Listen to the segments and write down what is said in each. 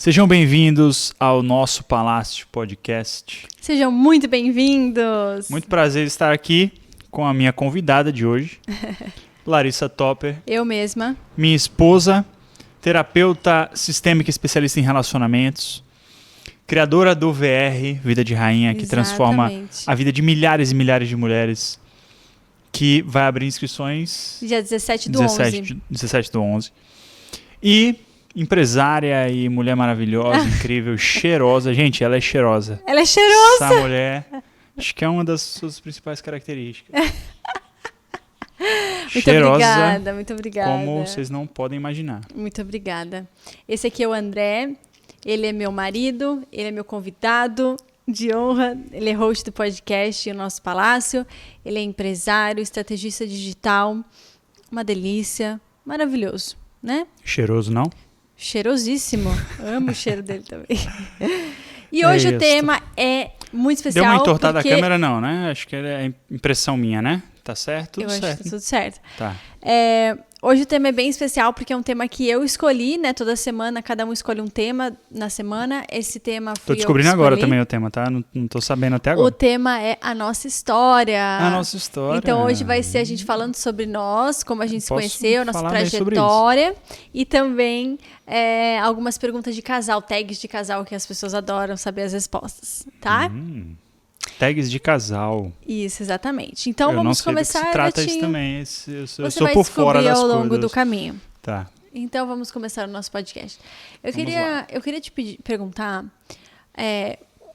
Sejam bem-vindos ao nosso Palácio Podcast. Sejam muito bem-vindos. Muito prazer estar aqui com a minha convidada de hoje, Larissa Topper. Eu mesma. Minha esposa, terapeuta sistêmica especialista em relacionamentos, criadora do VR, Vida de Rainha, que transforma a vida de milhares e milhares de mulheres, que vai abrir inscrições... Dia 17/11. E empresária e mulher maravilhosa, incrível, cheirosa. Gente, ela é cheirosa. Ela é cheirosa! Essa mulher, acho que é uma das suas principais características. Muito obrigada. Como vocês não podem imaginar. Muito obrigada. Esse aqui é o André, ele é meu marido, ele é meu convidado de honra, ele é host do podcast O Nosso Palácio, ele é empresário, estrategista digital, uma delícia, maravilhoso, né? Cheiroso, não? Cheirosíssimo. Amo o cheiro dele também. E hoje o tema é muito especial. Deu uma entortada a câmera, não, né? Acho que é impressão minha, né? Tá certo? Tudo certo. Acho que tá tudo certo. Tá. Hoje o tema é bem especial porque é um tema que eu escolhi, né? Toda semana, cada um escolhe um tema na semana. Esse tema fui eu que escolhi. Tô descobrindo agora também o tema, tá? Não tô sabendo até agora. O tema é a nossa história. A nossa história. Então hoje vai ser a gente falando sobre nós, como a gente se conheceu, nossa trajetória. E também algumas perguntas de casal, tags de casal que as pessoas adoram saber as respostas, tá? Tags de casal. Isso, exatamente. Então vamos começar. Eu não sei do que se trata isso também. Eu sou por fora das coisas. Você vai descobrir ao longo do caminho. Tá. Então vamos começar o nosso podcast. Eu queria te perguntar,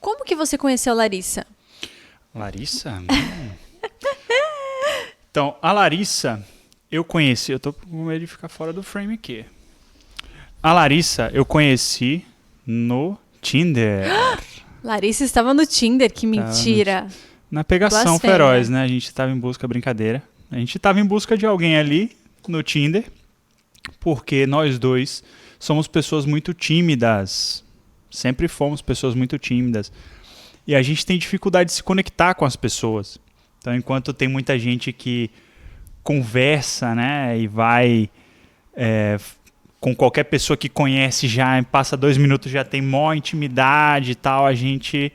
como que você conheceu a Larissa? Larissa? Então, a Larissa, eu conheci... Eu tô com medo de ficar fora do frame aqui. A Larissa, eu conheci no Tinder. Larissa estava no Tinder, que mentira. Na pegação feroz, né? A gente estava em busca, brincadeira. A gente estava em busca de alguém ali no Tinder, porque nós dois somos pessoas muito tímidas. Sempre fomos pessoas muito tímidas. E a gente tem dificuldade de se conectar com as pessoas. Então, enquanto tem muita gente que conversa, né? E vai... com qualquer pessoa que conhece já, passa 2 minutos, já tem maior intimidade e tal, a gente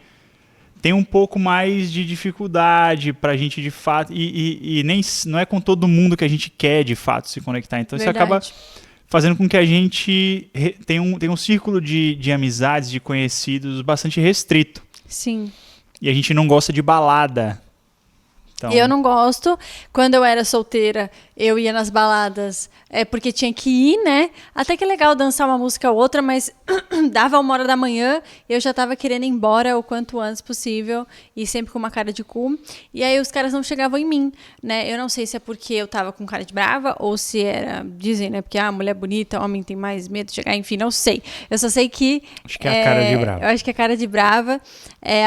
tem um pouco mais de dificuldade pra gente de fato, e nem, não é com todo mundo que a gente quer de fato se conectar, então Verdade. Isso acaba fazendo com que a gente tenha um círculo de amizades, de conhecidos bastante restrito. Sim. E a gente não gosta de balada. Então... Eu não gosto. Quando eu era solteira, eu ia nas baladas porque tinha que ir, né? Até que é legal dançar uma música ou outra, mas dava 1h da manhã, eu já tava querendo ir embora o quanto antes possível e sempre com uma cara de cu. E aí os caras não chegavam em mim, né? Eu não sei se é porque eu tava com cara de brava ou se era, dizem, né? Porque mulher bonita, homem tem mais medo de chegar, enfim, não sei. Eu só sei que... Acho que é a cara de brava. Eu acho que a cara de brava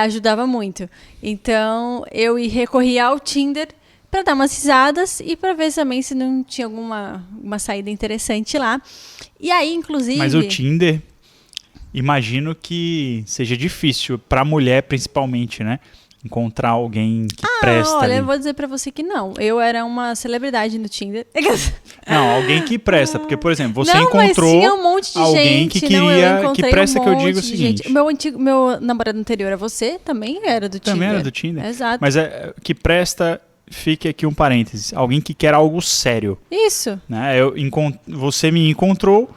ajudava muito. Então, eu recorria ao Tinder para dar umas risadas e para ver também se não tinha uma saída interessante lá. E aí, inclusive... Mas o Tinder, imagino que seja difícil, para mulher principalmente, né? Encontrar alguém que presta. Olha, ali. eu vou dizer para você que não. Eu era uma celebridade no Tinder. Não, alguém que presta. Porque, por exemplo, você não, encontrou mas tinha um monte de alguém gente. que queria... que presta, que eu digo o seguinte. seguinte. Meu namorado anterior a você também era do Tinder. Também era do Tinder? Exato. Mas que presta... Fique aqui um parênteses. Alguém que quer algo sério. Isso. Né? Você me encontrou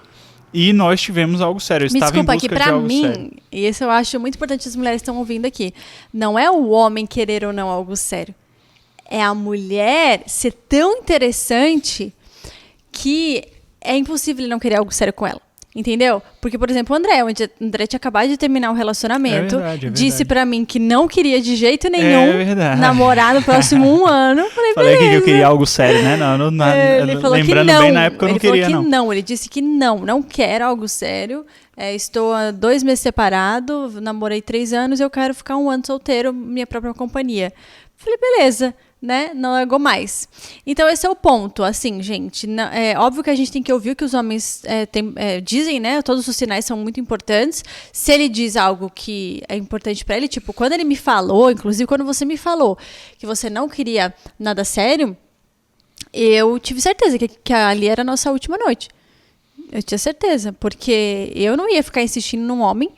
e nós tivemos algo sério. Eu estava em busca que de pra algo mim, sério. E isso eu acho muito importante, as mulheres estão ouvindo aqui. Não é o homem querer ou não algo sério. É a mulher ser tão interessante que é impossível ele não querer algo sério com ela. Entendeu? Porque, por exemplo, o André tinha acabado de terminar um relacionamento. É verdade. Disse pra mim que não queria de jeito nenhum namorar no próximo 1 ano. Falei que eu queria algo sério, né? Ele falou lembrando que não. Bem, na época eu não queria, não. Ele disse que não quero algo sério. Estou há 2 meses separado, namorei 3 anos, eu quero ficar 1 ano solteiro, minha própria companhia. Falei, beleza. Né? Não largou mais. Então esse é o ponto, assim, gente, é óbvio que a gente tem que ouvir o que os homens dizem, né? Todos os sinais são muito importantes. Se ele diz algo que é importante pra ele, tipo, quando ele me falou, inclusive quando você me falou que você não queria nada sério, eu tive certeza que ali era a nossa última noite. Eu tinha certeza, porque eu não ia ficar insistindo num homem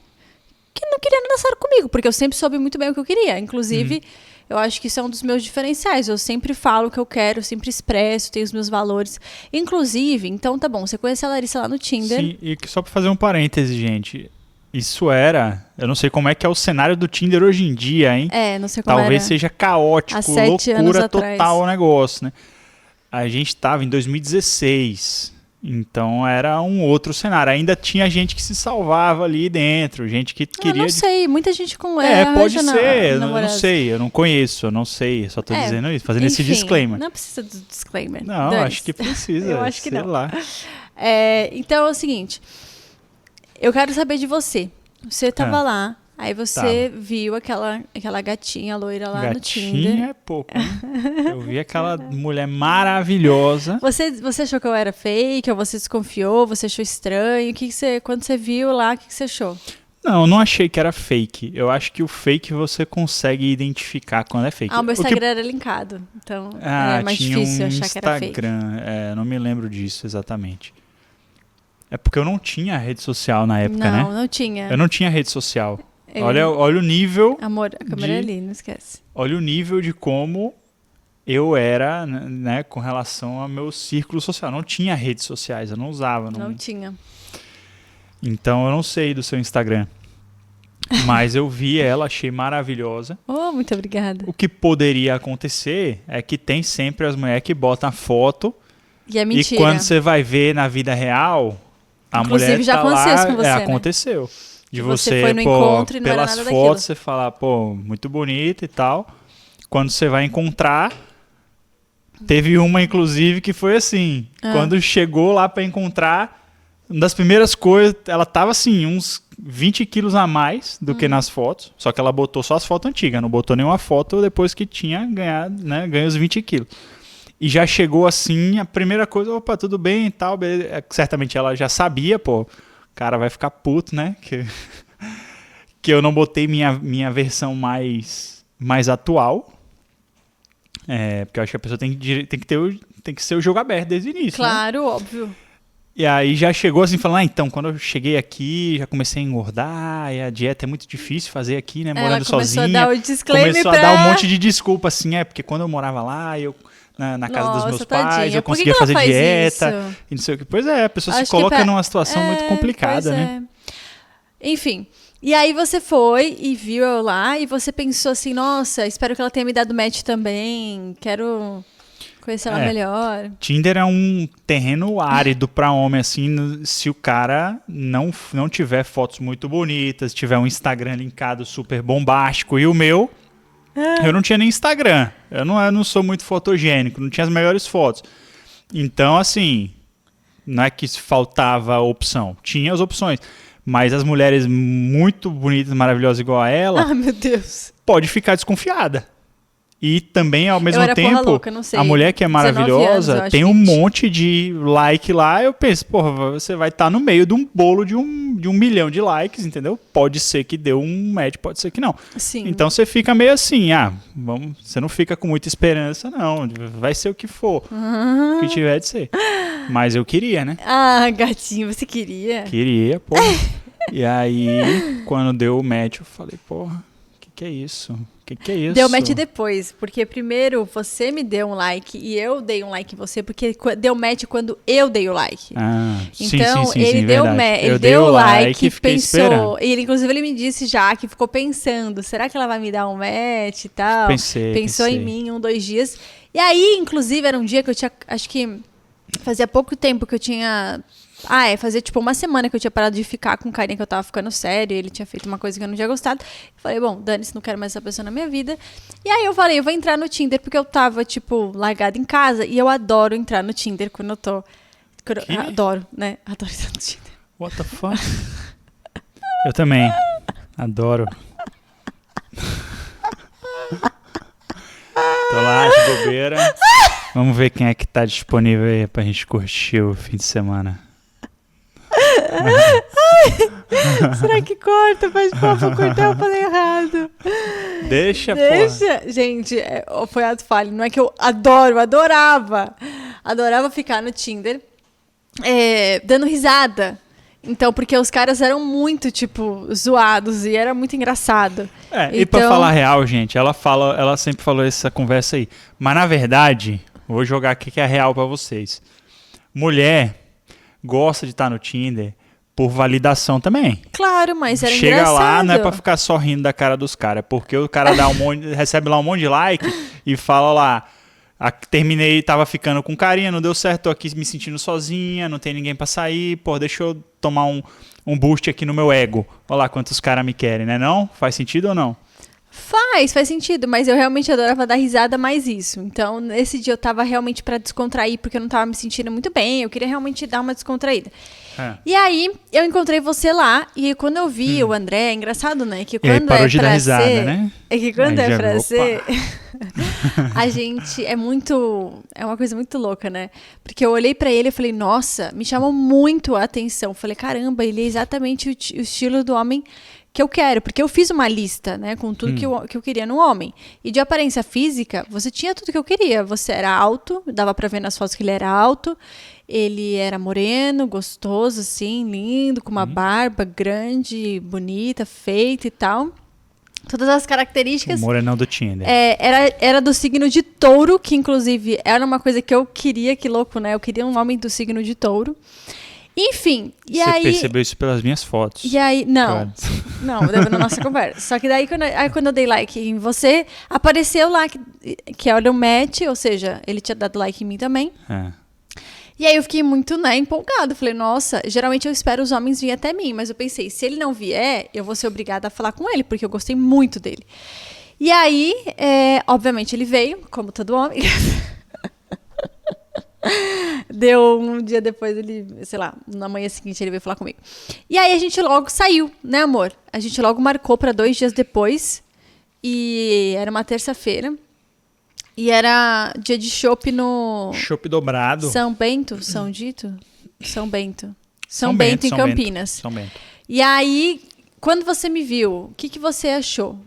que não queria dançar comigo, porque eu sempre soube muito bem o que eu queria. Inclusive, eu acho que isso é um dos meus diferenciais. Eu sempre falo o que eu quero, eu sempre expresso, tenho os meus valores. Inclusive, então tá bom, você conhece a Larissa lá no Tinder. Sim, e só pra fazer um parêntese, gente. Isso era... Eu não sei como é que é o cenário do Tinder hoje em dia, hein? Não sei como Talvez era. seja caótico, Há 7 anos loucura atrás. total o negócio, né? A gente tava em 2016, então era um outro cenário. Ainda tinha gente que se salvava ali dentro, gente que queria... não sei, muita gente com pode ser, eu não namorado. sei, eu não conheço, eu não sei, só tô dizendo isso, fazendo esse Enfim, disclaimer. Não precisa do disclaimer. Não, Dane-se. acho que precisa, Eu acho que sei não. lá. Então é o seguinte, eu quero saber de você. Você tava lá, aí você viu aquela gatinha loira lá no Tinder. Gatinha é pouco, né? Eu vi aquela mulher maravilhosa. Você achou que eu era fake, ou você desconfiou, você achou estranho? Quando você viu lá, o que você achou? Não, eu não achei que era fake. Eu acho que o fake você consegue identificar quando é fake. O meu Instagram era linkado, então é mais tinha difícil um achar que era fake. Instagram, não me lembro disso exatamente. É porque eu não tinha rede social na época, né? Não tinha. Eu não tinha rede social. Olha o nível... Amor, a câmera é ali, não esquece. Olha o nível de como eu era, né, com relação ao meu círculo social. Não tinha redes sociais, eu não usava. Não tinha. Então eu não sei do seu Instagram. Mas eu vi ela, achei maravilhosa. Oh, muito obrigada. O que poderia acontecer é que tem sempre as mulheres que botam a foto. E é mentira. E quando você vai ver na vida real, a Inclusive, mulher já tá aconteceu lá, isso com você, né? aconteceu. De você foi no encontro e não era pelas nada fotos, daquilo. você falar, pô, muito bonita e tal. Quando você vai encontrar, teve uma, inclusive, que foi assim. Quando chegou lá pra encontrar, uma das primeiras coisas, ela tava assim, uns 20 quilos a mais do que nas fotos. Só que ela botou só as fotos antigas, não botou nenhuma foto depois que tinha ganhado, né, ganho os 20 quilos. E já chegou assim, a primeira coisa, opa, tudo bem e tal. Certamente ela já sabia, pô, o cara vai ficar puto, né? Que eu não botei minha versão mais atual. Porque eu acho que a pessoa tem que ser o jogo aberto desde o início. Claro, né? Óbvio. E aí já chegou assim, falando, então, quando eu cheguei aqui, já comecei a engordar, e a dieta é muito difícil fazer aqui, né? Morando sozinha. Começou a dar o disclaimer começou a dar um monte de desculpa, assim, porque quando eu morava lá, eu... Na casa dos meus pais, tadinha. eu conseguia fazer dieta isso? e não sei o que. Pois é, a pessoa Acho se coloca que numa situação muito complicada, né? Enfim, e aí você foi e viu eu lá e você pensou assim, nossa, espero que ela tenha me dado match também, quero conhecer ela melhor. Tinder é um terreno árido pra homem, assim, se o cara não tiver fotos muito bonitas, tiver um Instagram linkado super bombástico, e o meu... Eu não tinha nem Instagram. Eu não sou muito fotogênico, não tinha as melhores fotos. Então, assim, não é que faltava opção. Tinha as opções. Mas as mulheres muito bonitas, maravilhosas igual a ela, meu Deus. pode ficar desconfiada. E também, ao mesmo porra tempo, louca, não sei, a mulher que é 19 maravilhosa anos, eu tem acho, um 20. monte de like lá. Eu penso, porra, você vai estar no meio de um bolo de 1 milhão de likes, entendeu? Pode ser que dê um match, pode ser que não. Sim. Então você fica meio assim, você não fica com muita esperança, não. Vai ser o que for, o que tiver de ser. Mas eu queria, né? Gatinho, você queria? Queria, porra. E aí, quando deu o match, eu falei, porra, que é isso? Que é isso? Deu match depois, porque primeiro você me deu um like e eu dei um like em você, porque deu match quando eu dei o like. Então, sim, ele deu verdade. ele deu o like e fiquei pensou. esperando. E ele, inclusive, ele me disse já que ficou pensando, será que ela vai me dar um match e tal? Pensou em mim 2 dias. E aí, inclusive, era um dia que eu tinha, acho que fazia pouco tempo que eu tinha... fazia tipo 1 semana que eu tinha parado de ficar com o carinha que eu tava ficando sério, ele tinha feito uma coisa que eu não tinha gostado. Eu falei, bom, dane-se, não quero mais essa pessoa na minha vida. E aí eu falei, eu vou entrar no Tinder, porque eu tava, tipo, largada em casa, e eu adoro entrar no Tinder quando eu tô... Adoro, né? Adoro entrar no Tinder. What the fuck? Eu também. Adoro. Tô lá de bobeira. Vamos ver quem é que tá disponível aí pra gente curtir o fim de semana. Será que corta? Faz papo, cortar, eu falei errado. Deixa, porra. Gente, foi ato falho. Não é que eu adorava ficar no Tinder. dando risada. Então, porque os caras eram muito, tipo, zoados e era muito engraçado. E pra Então- falar a real, gente, ela sempre falou essa conversa aí. Mas na verdade, vou jogar aqui que é real pra vocês. Mulher gosta de estar no Tinder por validação também. Claro, mas era Chega engraçado. lá, não é pra ficar só rindo da cara dos caras, porque o cara dá recebe lá um monte de like e fala lá, terminei, tava ficando com carinha, não deu certo, tô aqui me sentindo sozinha, não tem ninguém pra sair, pô, deixa eu tomar um boost aqui no meu ego. Olha lá quantos caras me querem, né não? Faz sentido ou não? Faz sentido, mas eu realmente adorava dar risada mais isso. Então, nesse dia eu tava realmente pra descontrair, porque eu não tava me sentindo muito bem, eu queria realmente dar uma descontraída. E aí, eu encontrei você lá, e quando eu vi o André, é engraçado, né? Que E aí quando parou é de dar pra risada, ser... né? É que quando Aí é já pra viu, ser... A gente é muito... É uma coisa muito louca, né? Porque eu olhei pra ele e falei, nossa, me chamou muito a atenção. Falei, caramba, ele é exatamente o estilo do homem que eu quero. Porque eu fiz uma lista, né? Com tudo que eu queria no homem. E de aparência física, você tinha tudo que eu queria. Você era alto, dava pra ver nas fotos que ele era alto. Ele era moreno, gostoso, assim, lindo, com uma barba grande, bonita, feita e tal. Todas as características. O morenão do Tinder. Era do signo de touro, que inclusive era uma coisa que eu queria, que louco, né? Eu queria um homem do signo de touro. Enfim, e Você aí... percebeu isso pelas minhas fotos. E aí, não, Claro. não, deu na nossa conversa. Só que daí, quando eu dei like em você, apareceu lá que era um match, ou seja, ele tinha dado like em mim também. E aí eu fiquei muito, né, empolgado. Falei, nossa, geralmente eu espero os homens virem até mim, mas eu pensei, se ele não vier, eu vou ser obrigada a falar com ele, porque eu gostei muito dele. E aí, obviamente, ele veio, como todo homem. Deu um dia depois, ele, sei lá, na manhã seguinte ele veio falar comigo. E aí a gente logo saiu, né, amor? A gente logo marcou para 2 dias depois. E era uma terça-feira. E era dia de chopp no... Chopp dobrado. São Bento? São Dito? São Bento. São São Bento, em São Bento, Campinas. São Bento. E aí, quando você me viu, o que você achou?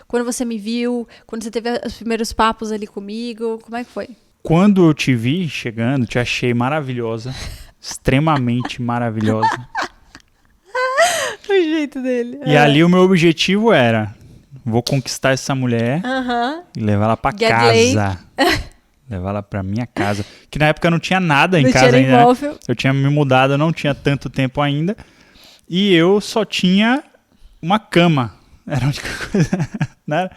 Quando você me viu, quando você teve os primeiros papos ali comigo, como é que foi? Quando eu te vi chegando, te achei maravilhosa. Extremamente maravilhosa. O jeito dele. E ali o meu objetivo era... Vou conquistar essa mulher e levar ela pra Get casa. Levar ela pra minha casa. Que na época não tinha nada em Não casa tinha ainda. imóvel. Né? Eu tinha me mudado, eu não tinha tanto tempo ainda. E eu só tinha uma cama. Era a única coisa. Né?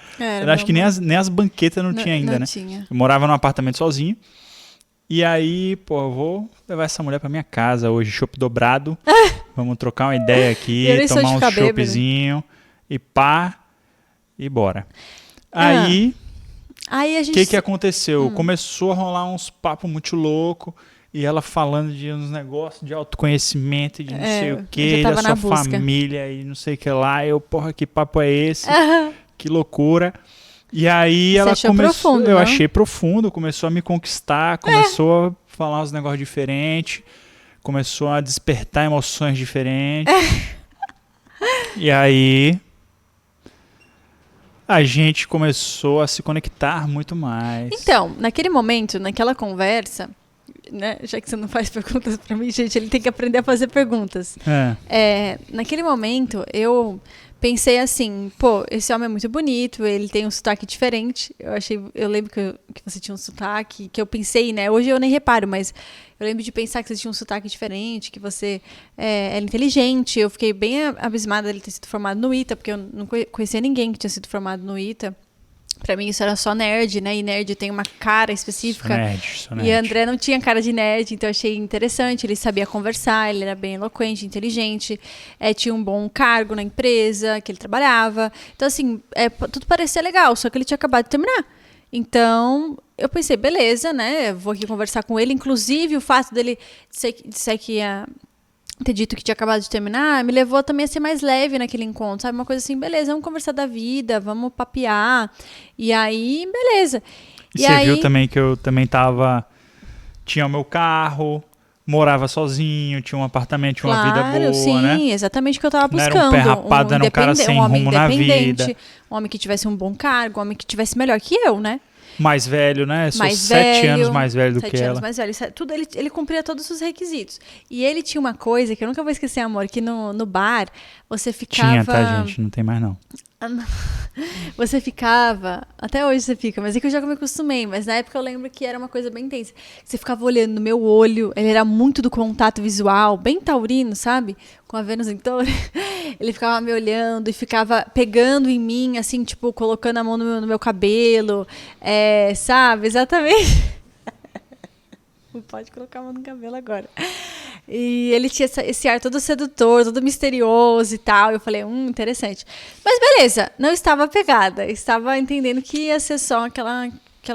Eu acho que nem as banquetas não tinha ainda, não né? Tinha. Eu morava num apartamento sozinho. E aí, pô, eu vou levar essa mulher pra minha casa hoje, chopp dobrado. Vamos trocar uma ideia aqui, Eu nem sou de tomar um ficar bêbada. choppzinho e pá, e bora. Aí, Aí a o gente... que aconteceu? Começou a rolar uns papos muito loucos. E ela falando de uns negócios de autoconhecimento e de não sei o eu que, já da tava sua na busca. família e não sei o que lá. Eu, porra, que papo é esse? Que loucura. E aí Você ela achou começou, profundo, eu não? achei profundo, começou a me conquistar, começou a falar uns negócios diferentes, começou a despertar emoções diferentes. E aí a gente começou a se conectar muito mais. Então, naquele momento, naquela conversa, né, já que você não faz perguntas pra mim, gente, ele tem que aprender a fazer perguntas. Naquele momento, eu pensei assim, pô, esse homem é muito bonito, ele tem um sotaque diferente. Eu lembro que você tinha um sotaque, que eu pensei, né? Hoje eu nem reparo, mas eu lembro de pensar que você tinha um sotaque diferente, que você era inteligente. Eu fiquei bem abismada dele ter sido formado no ITA, porque eu não conhecia ninguém que tinha sido formado no ITA. Pra mim isso era só nerd, né? E nerd tem uma cara específica. Sou nerd. E André não tinha cara de nerd, então eu achei interessante. Ele sabia conversar, ele era bem eloquente, inteligente. Tinha um bom cargo na empresa que ele trabalhava. Então, assim, tudo parecia legal, só que ele tinha acabado de terminar. Então, eu pensei, beleza, né? Vou aqui conversar com ele. Inclusive, o fato dele dizer que ia ter dito que tinha acabado de terminar, me levou também a ser mais leve naquele encontro, sabe? Uma coisa assim, beleza, vamos conversar da vida, vamos papear. E aí, beleza. E você viu também que eu também tinha o meu carro, morava sozinho, tinha um apartamento, tinha uma vida boa, sim, né? exatamente o que eu tava Não buscando. era um pé rapado, era um cara sem um homem rumo na independente, vida. um homem que tivesse um bom cargo, um homem que tivesse melhor que eu, né? Mais velho, né? Sou Mais 7 velho, anos mais velho do 7 que anos ela. mais velho. Tudo, ele cumpria todos os requisitos. E ele tinha uma coisa que eu nunca vou esquecer, amor, que no bar você ficava... Tinha, tá, gente? Não tem mais, não. Você ficava, até hoje você fica, mas é que eu já me acostumei, mas na época eu lembro que era uma coisa bem intensa. Você ficava olhando no meu olho, ele era muito do contato visual, bem taurino, sabe? Com a Vênus em Touro. Ele ficava me olhando e ficava pegando em mim, assim, tipo, colocando a mão no meu cabelo, sabe? Exatamente. Não pode colocar a mão no cabelo agora. E ele tinha esse ar todo sedutor, todo misterioso e tal. Eu falei, interessante. Mas beleza, não estava pegada. Estava entendendo que ia ser só aquela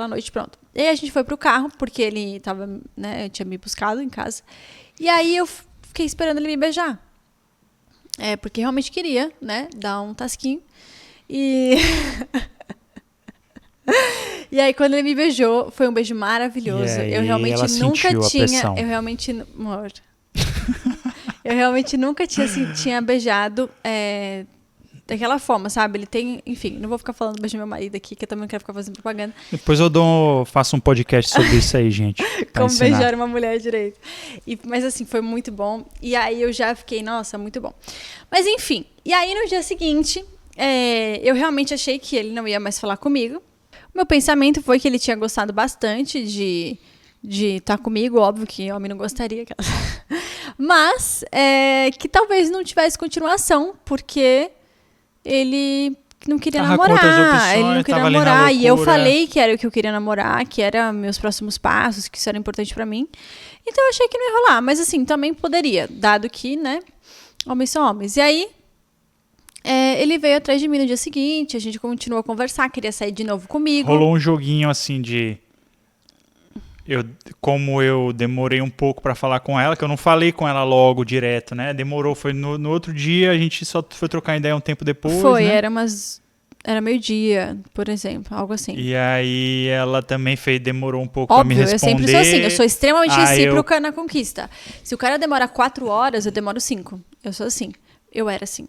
noite, pronto. E aí a gente foi pro carro, porque ele tava, né, tinha me buscado em casa. E aí eu fiquei esperando ele me beijar. Porque realmente queria, né, dar um tasquinho. E... E aí, quando ele me beijou, foi um beijo maravilhoso. Aí, eu realmente ela nunca sentiu a tinha. pressão. Eu realmente. Amor. Eu realmente nunca tinha beijado daquela forma, sabe? Ele tem. Enfim, não vou ficar falando do beijo do meu marido aqui, que eu também não quero ficar fazendo propaganda. Depois eu faço um podcast sobre isso aí, gente. Como beijar uma mulher direito. Mas assim, foi muito bom. E aí eu já fiquei, nossa, muito bom. Mas enfim. E aí no dia seguinte, eu realmente achei que ele não ia mais falar comigo. O meu pensamento foi que ele tinha gostado bastante de estar comigo, óbvio que homem não gostaria. Mas que talvez não tivesse continuação, porque ele não queria namorar. Ele não queria namorar. E eu falei que era o que eu queria namorar, que era meus próximos passos, que isso era importante pra mim. Então eu achei que não ia rolar. Mas assim, também poderia, dado que, né, homens são homens. E aí... ele veio atrás de mim no dia seguinte, a gente continuou a conversar, queria sair de novo comigo. Rolou um joguinho assim de... Como eu demorei um pouco pra falar com ela, que eu não falei com ela logo direto, né? Demorou, foi no outro dia, a gente só foi trocar ideia um tempo depois, Foi, né? era meio-dia, por exemplo, algo assim. E aí ela também demorou um pouco pra me responder. Eu sempre sou assim, eu sou extremamente recíproca na conquista. Se o cara demora 4 horas, eu demoro 5. Eu sou assim. Eu era assim.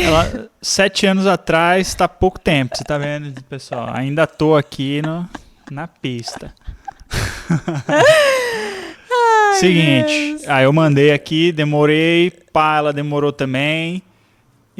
Ela 7 anos atrás, tá pouco tempo, você tá vendo, pessoal? Ainda tô aqui na pista. Seguinte, aí eu mandei aqui, demorei, ela demorou também.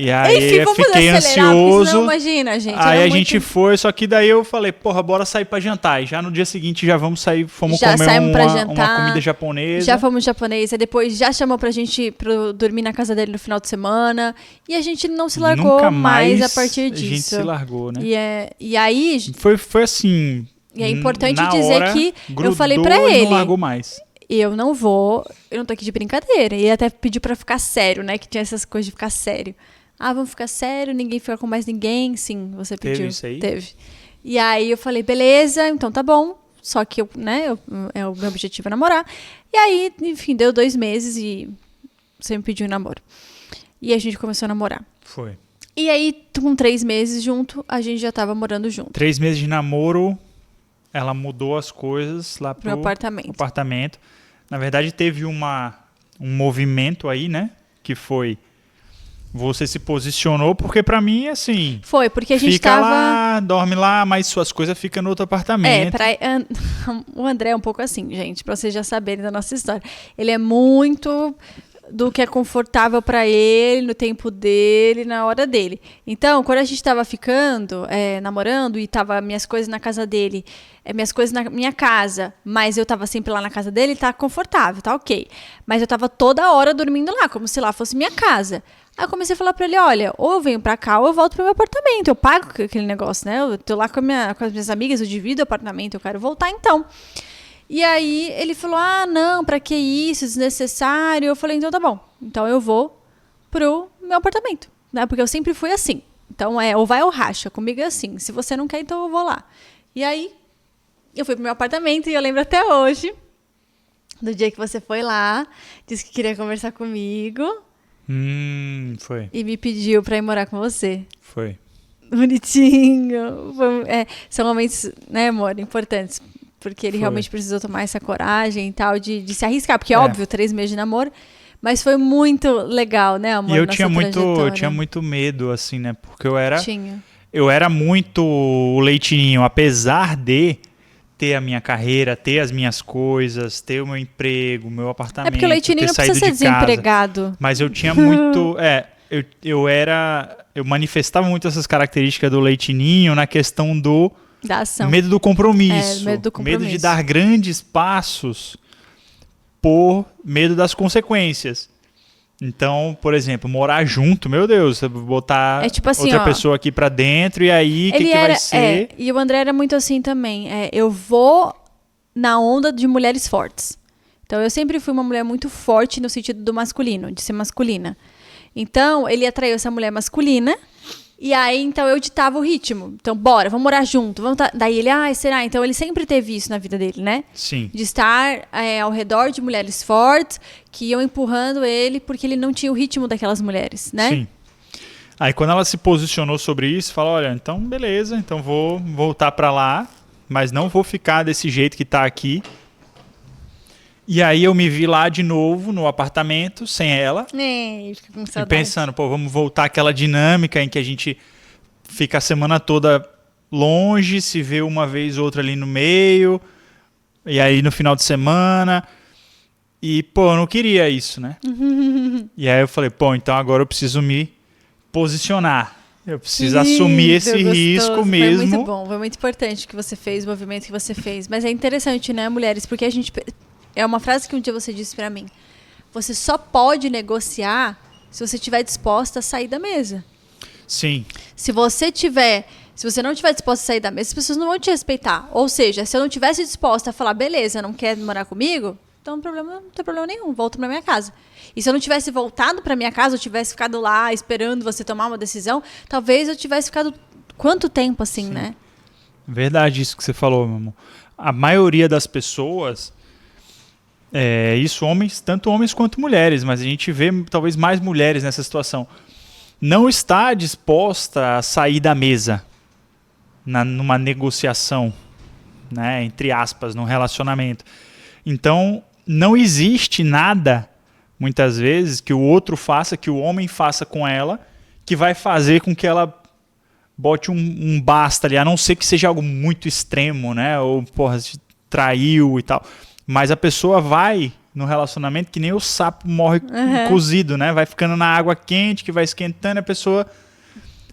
E aí eu fiquei ansioso. Não, imagina, gente. Aí a gente foi, só que daí eu falei, porra, bora sair pra jantar. E já no dia seguinte já vamos sair, fomos comer uma comida japonesa. Já fomos japonesa, depois já chamou pra gente dormir na casa dele no final de semana. E a gente não se largou Nunca mais a partir disso. A gente se largou, né? E aí... Foi assim... E é importante dizer que eu falei pra ele... Não largou mais. Eu não tô aqui de brincadeira. E ele até pediu pra ficar sério, né? Que tinha essas coisas de ficar sério. Vamos ficar sério, ninguém fica com mais ninguém. Sim, você pediu. Teve isso aí? Teve. E aí eu falei, beleza, então tá bom. Só que o meu objetivo é namorar. E aí, enfim, deu 2 meses e você me pediu em namoro. E a gente começou a namorar. Foi. E aí, com 3 meses junto, a gente já tava morando junto. 3 meses de namoro, ela mudou as coisas lá pro apartamento. Na verdade, teve um movimento aí, né? Que foi... Você se posicionou, porque pra mim, assim... Foi, porque a gente fica lá, dorme lá, mas suas coisas ficam no outro apartamento. O André é um pouco assim, gente, pra vocês já saberem da nossa história. Ele é muito do que é confortável pra ele, no tempo dele, na hora dele. Então, quando a gente tava ficando, namorando, e tava minhas coisas na casa dele, minhas coisas na minha casa, mas eu tava sempre lá na casa dele, tá confortável, tá ok. Mas eu tava toda hora dormindo lá, como se lá fosse minha casa. Aí eu comecei a falar pra ele, olha, ou eu venho pra cá ou eu volto pro meu apartamento. Eu pago aquele negócio, né? Eu tô lá com as minhas amigas, eu divido o apartamento, eu quero voltar então. E aí ele falou, não, pra que isso? Desnecessário. Eu falei, então tá bom. Então eu vou pro meu apartamento, né? Porque eu sempre fui assim. Então ou vai ou racha. Comigo é assim. Se você não quer, então eu vou lá. E aí eu fui pro meu apartamento e eu lembro até hoje do dia que você foi lá, disse que queria conversar comigo. Foi. E me pediu pra ir morar com você. Foi. Bonitinho. São momentos, né, amor, importantes. Porque ele realmente precisou tomar essa coragem e tal, de se arriscar. Porque, óbvio, 3 meses de namoro. Mas foi muito legal, né, amor? E eu tinha muito medo, assim, né? Porque eu era... Tinha. eu era muito o leitinho, apesar de ter a minha carreira, ter as minhas coisas, ter o meu emprego, o meu apartamento, porque o leitinho não precisa ser desempregado. Mas eu tinha muito... Eu manifestava muito essas características do leitinho na questão do da ação. Medo do compromisso. Medo do compromisso. Medo de dar grandes passos por medo das consequências. Então, por exemplo, morar junto, meu Deus, botar tipo assim, outra pessoa aqui pra dentro e aí o que vai ser? E o André era muito assim também. Eu vou na onda de mulheres fortes. Então, eu sempre fui uma mulher muito forte no sentido do masculino, de ser masculina. Então, ele atraiu essa mulher masculina. E aí, então, eu ditava o ritmo. Então, bora, vamos morar junto. Daí ele, será? Então, ele sempre teve isso na vida dele, né? Sim. De estar ao redor de mulheres fortes que iam empurrando ele porque ele não tinha o ritmo daquelas mulheres, né? Sim. Aí, quando ela se posicionou sobre isso, falou, olha, então, beleza, então vou voltar pra lá, mas não vou ficar desse jeito que tá aqui. E aí, eu me vi lá de novo, no apartamento, sem ela. Fica com saudade. E pensando, vamos voltar àquela dinâmica em que a gente fica a semana toda longe, se vê uma vez ou outra ali no meio, e aí no final de semana. E, eu não queria isso, né? E aí eu falei, então agora eu preciso me posicionar. Eu preciso assumir esse risco mesmo. Foi muito bom, foi muito importante que você fez, o movimento que você fez. Mas é interessante, né, mulheres? Porque a gente... É uma frase que um dia você disse pra mim. Você só pode negociar se você estiver disposta a sair da mesa. Sim. Se você não estiver disposta a sair da mesa, as pessoas não vão te respeitar. Ou seja, se eu não tivesse disposta a falar, beleza, não quer morar comigo, então não tem problema nenhum, volto pra minha casa. E se eu não tivesse voltado pra minha casa, eu tivesse ficado lá esperando você tomar uma decisão, talvez eu tivesse ficado quanto tempo assim, Sim. né? Verdade isso que você falou, meu amor. A maioria das pessoas... tanto homens quanto mulheres, mas a gente vê talvez mais mulheres nessa situação. Não está disposta a sair da mesa numa negociação, né, entre aspas, num relacionamento. Então, não existe nada, muitas vezes, que o outro faça, que o homem faça com ela, que vai fazer com que ela bote um basta ali, a não ser que seja algo muito extremo, né, ou, se traiu e tal. Mas a pessoa vai no relacionamento que nem o sapo morre cozido, né? Vai ficando na água quente, que vai esquentando, a pessoa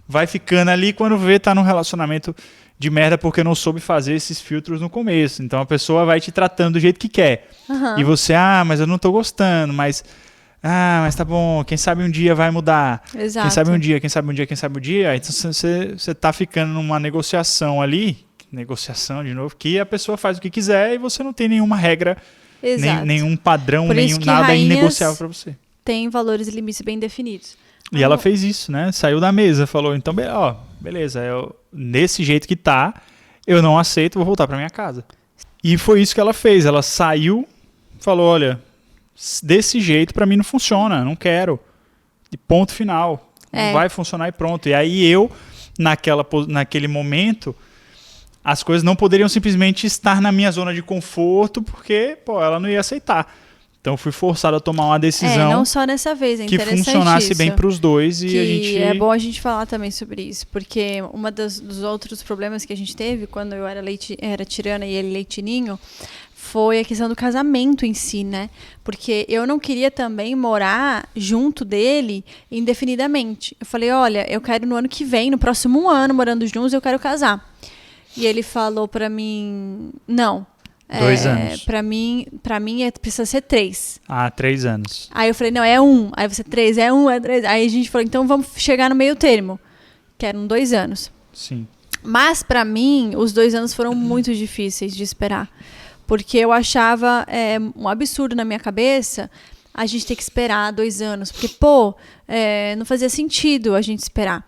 vai ficando ali, quando vê, tá num relacionamento de merda porque não soube fazer esses filtros no começo. Então a pessoa vai te tratando do jeito que quer. E você, mas eu não tô gostando, mas tá bom, quem sabe um dia vai mudar. Exato. Quem sabe um dia. Então você tá ficando numa negociação ali, de novo, que a pessoa faz o que quiser e você não tem nenhuma regra, nenhum padrão, nada inegociável para você. Tem valores e limites bem definidos. E ela fez isso, né? Saiu da mesa, falou, então, beleza, nesse jeito que tá, eu não aceito, vou voltar para minha casa. E foi isso que ela fez, ela saiu, falou, olha, desse jeito para mim não funciona, não quero. E ponto final. Não vai funcionar e pronto. E aí eu, naquele momento... As coisas não poderiam simplesmente estar na minha zona de conforto, porque, ela não ia aceitar. Então, fui forçado a tomar uma decisão... não só nessa vez, é que interessante funcionasse isso, bem para os dois. E a gente... É bom a gente falar também sobre isso, porque um dos outros problemas que a gente teve, quando eu era tirana e ele leitinho, foi a questão do casamento em si, né? Porque eu não queria também morar junto dele indefinidamente. Eu falei, olha, eu quero no ano que vem, no próximo ano, morando juntos, eu quero casar. E ele falou pra mim, não. 2 anos. Pra mim precisa ser 3. 3 anos. Aí eu falei, não, é 1. Aí você 3, é 1, é 3. Aí a gente falou, então vamos chegar no meio termo. Que eram 2 anos. Sim. Mas pra mim, os 2 anos foram muito difíceis de esperar. Porque eu achava um absurdo na minha cabeça a gente ter que esperar 2 anos. Porque, não fazia sentido a gente esperar.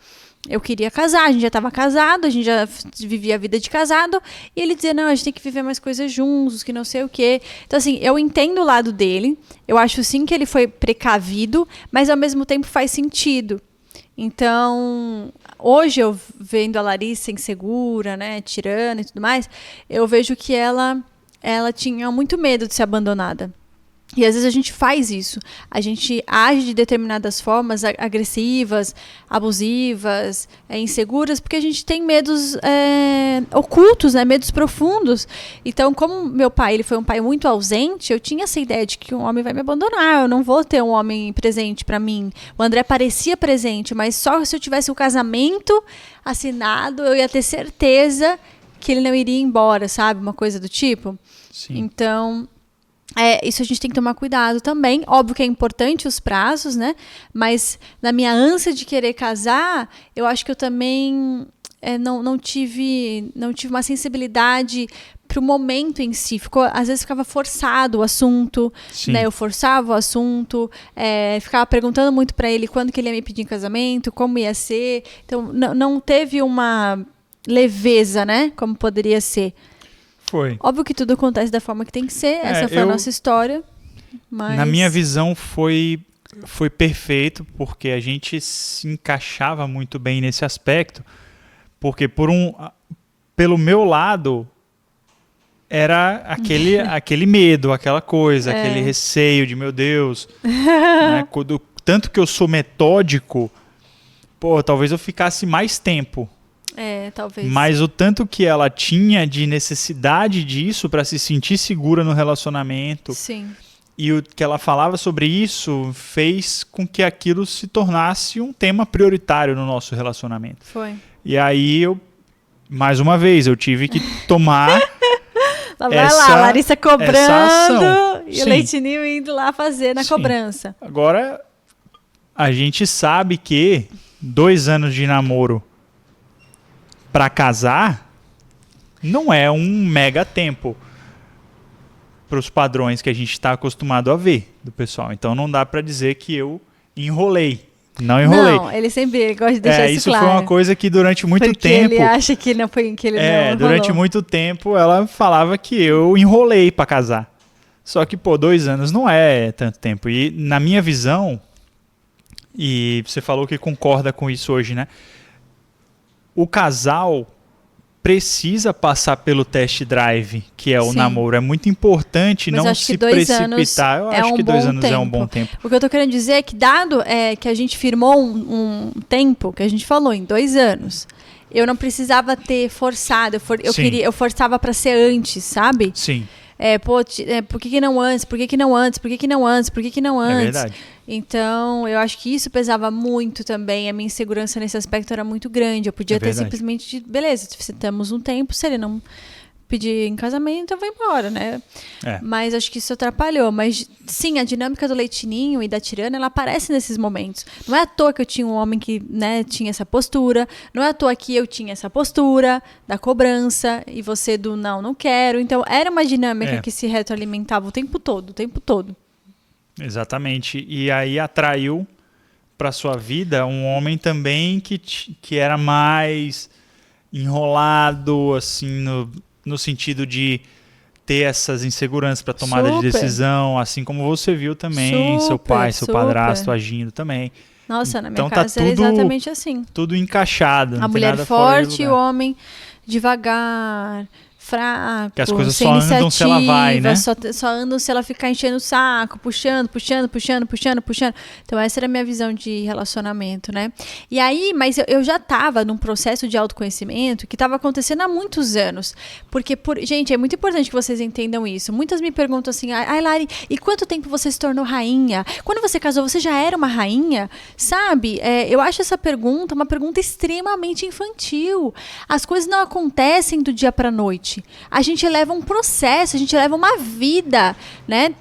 Eu queria casar, a gente já estava casado, a gente já vivia a vida de casado, e ele dizia, não, a gente tem que viver mais coisas juntos, que não sei o quê. Então, assim, eu entendo o lado dele, eu acho sim que ele foi precavido, mas ao mesmo tempo faz sentido. Então, hoje eu vendo a Larissa insegura, né, tirana e tudo mais, eu vejo que ela tinha muito medo de ser abandonada. E às vezes a gente faz isso. A gente age de determinadas formas agressivas, abusivas, inseguras, porque a gente tem medos ocultos, né? Medos profundos. Então, como meu pai ele foi um pai muito ausente, eu tinha essa ideia de que um homem vai me abandonar, eu não vou ter um homem presente para mim. O André parecia presente, mas só se eu tivesse o casamento assinado, eu ia ter certeza que ele não iria embora, sabe? Uma coisa do tipo. Sim. Então... isso a gente tem que tomar cuidado também. Óbvio que é importante os prazos, né? Mas na minha ânsia de querer casar, eu acho que eu também não tive uma sensibilidade para o momento em si. Às vezes ficava forçado o assunto, né? Eu forçava o assunto, ficava perguntando muito para ele quando que ele ia me pedir em casamento, como ia ser. Então, não teve uma leveza, né? Como poderia ser. Foi. Óbvio que tudo acontece da forma que tem que ser. Essa foi a nossa história. Mas... Na minha visão, foi perfeito, porque a gente se encaixava muito bem nesse aspecto. Porque, pelo meu lado, era aquele medo, aquela coisa, aquele receio de, meu Deus. Né? Tanto que eu sou metódico, talvez eu ficasse mais tempo. Talvez. Mas o tanto que ela tinha de necessidade disso para se sentir segura no relacionamento. Sim. E o que ela falava sobre isso fez com que aquilo se tornasse um tema prioritário no nosso relacionamento. Foi. E aí mais uma vez, eu tive que tomar Lá vai lá, a Larissa cobrando e Sim. o Leitinho indo lá fazer na cobrança. Agora, a gente sabe que 2 anos de namoro para casar não é um mega tempo para os padrões que a gente está acostumado a ver do pessoal. Então não dá para dizer que eu enrolei. Não enrolei. Não, ele sempre gosta de deixar isso claro. Isso foi uma coisa que durante muito tempo... ele acha que não foi que ele não enrolou. Durante muito tempo ela falava que eu enrolei para casar. Só que, 2 anos não é tanto tempo. E na minha visão, e você falou que concorda com isso hoje, né? O casal precisa passar pelo test drive, que é o namoro. É muito importante não se precipitar. Eu acho que 2 anos é um bom tempo. O que eu tô querendo dizer é que, dado que a gente firmou um tempo, que a gente falou, em 2 anos, eu não precisava ter forçado. Eu forçava para ser antes, sabe? Sim. Por que não antes? Por que não antes? Por que não antes? Por que não antes? É verdade. Então, eu acho que isso pesava muito também. A minha insegurança nesse aspecto era muito grande. Eu podia ter simplesmente dito, beleza, temos um tempo, se ele não pedir em casamento, eu vou embora, né? Mas acho que isso atrapalhou. Mas, sim, a dinâmica do Leitinho e da Tirana, ela aparece nesses momentos. Não é à toa que eu tinha um homem que, né, tinha essa postura. Não é à toa que eu tinha essa postura da cobrança e você do não quero. Então, era uma dinâmica que se retroalimentava o tempo todo, o tempo todo. Exatamente. E aí atraiu para sua vida um homem também que era mais enrolado, assim, no sentido de ter essas inseguranças para tomada de decisão, assim como você viu também, seu pai, seu padrasto agindo também. Nossa, na minha casa era exatamente assim. Tudo encaixado. A mulher forte e o homem devagar, fraco, que as coisas sem só iniciativa, andam se ela vai, né? Só andam se ela ficar enchendo o saco, puxando. Então essa era a minha visão de relacionamento, né? E aí, mas eu já estava num processo de autoconhecimento que estava acontecendo há muitos anos. Porque, gente, é muito importante que vocês entendam isso. Muitas me perguntam assim, ai Lari, e quanto tempo você se tornou rainha? Quando você casou, você já era uma rainha? Sabe? Eu acho essa pergunta uma pergunta extremamente infantil. As coisas não acontecem do dia para a noite. A gente leva um processo, a gente leva uma vida, né?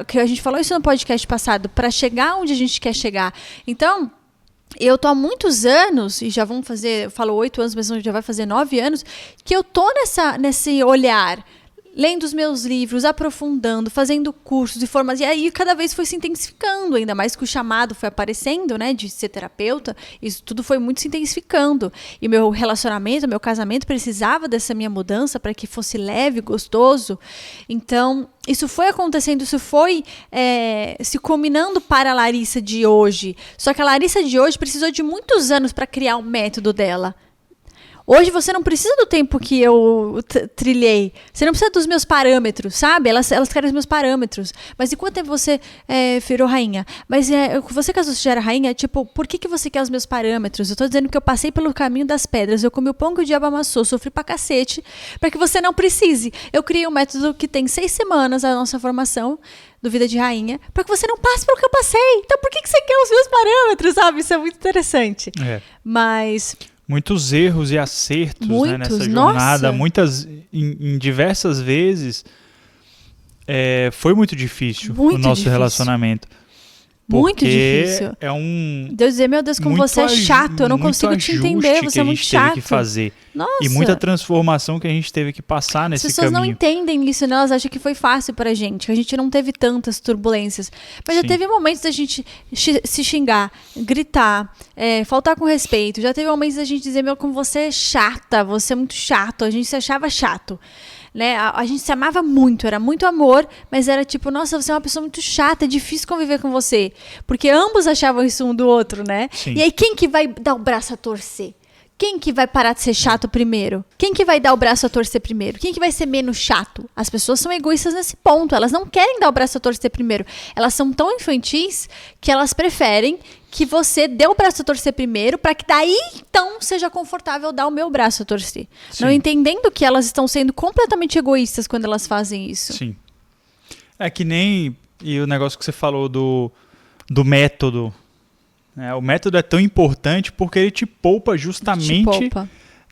Que a gente falou isso no podcast passado, para chegar onde a gente quer chegar. Então, eu tô há muitos anos, e já vão fazer, eu falo 8 anos, mas já vai fazer 9 anos, que eu tô nesse olhar, lendo os meus livros, aprofundando, fazendo cursos e formas, e aí cada vez foi se intensificando, ainda mais que o chamado foi aparecendo, né, de ser terapeuta, isso tudo foi muito se intensificando, e meu relacionamento, meu casamento precisava dessa minha mudança para que fosse leve, gostoso, então isso foi acontecendo, isso foi se combinando para a Larissa de hoje, só que a Larissa de hoje precisou de muitos anos para criar o método dela. Hoje você não precisa do tempo que eu trilhei. Você não precisa dos meus parâmetros, sabe? Elas querem os meus parâmetros. Mas e quanto tempo você virou rainha? Mas você casou, você já era rainha? Tipo, por que você quer os meus parâmetros? Eu tô dizendo que eu passei pelo caminho das pedras. Eu comi o pão que o diabo amassou. Sofri pra cacete. Pra que você não precise. Eu criei um método que tem 6 semanas a nossa formação do Vida de Rainha. Pra que você não passe pelo que eu passei. Então por que você quer os meus parâmetros, sabe? Isso é muito interessante. Mas... muitos erros e acertos, né, nessa jornada. Em diversas vezes foi muito difícil o nosso relacionamento. Muito difícil. Deus dizer, meu Deus, como você é chato, eu não consigo te entender, você é muito chato. Teve que fazer. Nossa. E muita transformação que a gente teve que passar nesse caminho. As pessoas não entendem isso, né? Elas acham que foi fácil pra gente, que a gente não teve tantas turbulências. Mas já teve momentos da gente se xingar, gritar, faltar com respeito. Já teve momentos da gente dizer, meu, como você é chata, você é muito chato. A gente se achava chato. Né? A gente se amava muito, era muito amor, mas era tipo, nossa, você é uma pessoa muito chata, é difícil conviver com você. Porque ambos achavam isso um do outro, né? Sim. E aí quem que vai dar o braço a torcer? Quem que vai parar de ser chato primeiro? Quem que vai dar o braço a torcer primeiro? Quem que vai ser menos chato? As pessoas são egoístas nesse ponto. Elas não querem dar o braço a torcer primeiro. Elas são tão infantis que elas preferem que você dê o braço a torcer primeiro para que daí, então, seja confortável dar o meu braço a torcer. Sim. Não entendendo que elas estão sendo completamente egoístas quando elas fazem isso. Sim. É que nem... E o negócio que você falou do método... O método é tão importante porque ele te poupa justamente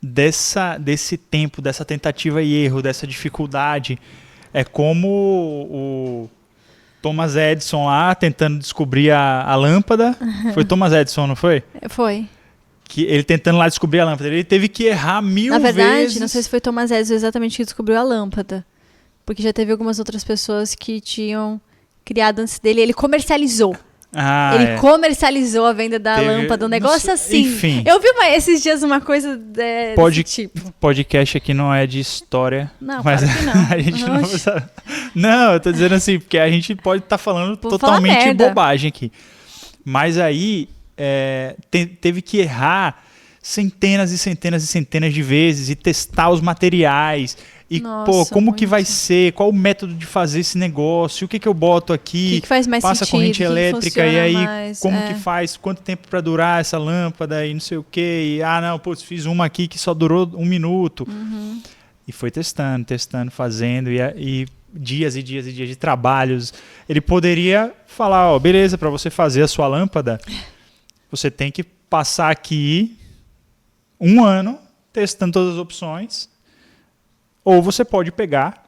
desse tempo, dessa tentativa e erro, dessa dificuldade. É como o Thomas Edison lá tentando descobrir a lâmpada. Foi Thomas Edison, não foi? Foi. Que ele tentando lá descobrir a lâmpada. Ele teve que errar 1000 vezes. Na verdade, não sei se foi Thomas Edison exatamente que descobriu a lâmpada. Porque já teve algumas outras pessoas que tinham criado antes dele. Ele comercializou. Ele comercializou a venda da lâmpada, um negócio assim. Enfim. Eu vi esses dias uma coisa desse tipo. Podcast aqui não é de história. Não, mas claro que não. A gente não precisa... Não, eu tô dizendo assim, porque a gente pode estar falando totalmente bobagem aqui. Mas aí teve que errar centenas e centenas e centenas de vezes e testar os materiais. E, nossa, como que vai ser? Qual o método de fazer esse negócio? O que eu boto aqui? O que faz mais passa sentido? Corrente elétrica e aí mais, como que faz? Quanto tempo para durar essa lâmpada e não sei o quê? E, não, fiz uma aqui que só durou 1 minuto. Uhum. E foi testando, fazendo e dias e dias e dias de trabalhos. Ele poderia falar, beleza, para você fazer a sua lâmpada, você tem que passar aqui 1 ano testando todas as opções. Ou você pode pegar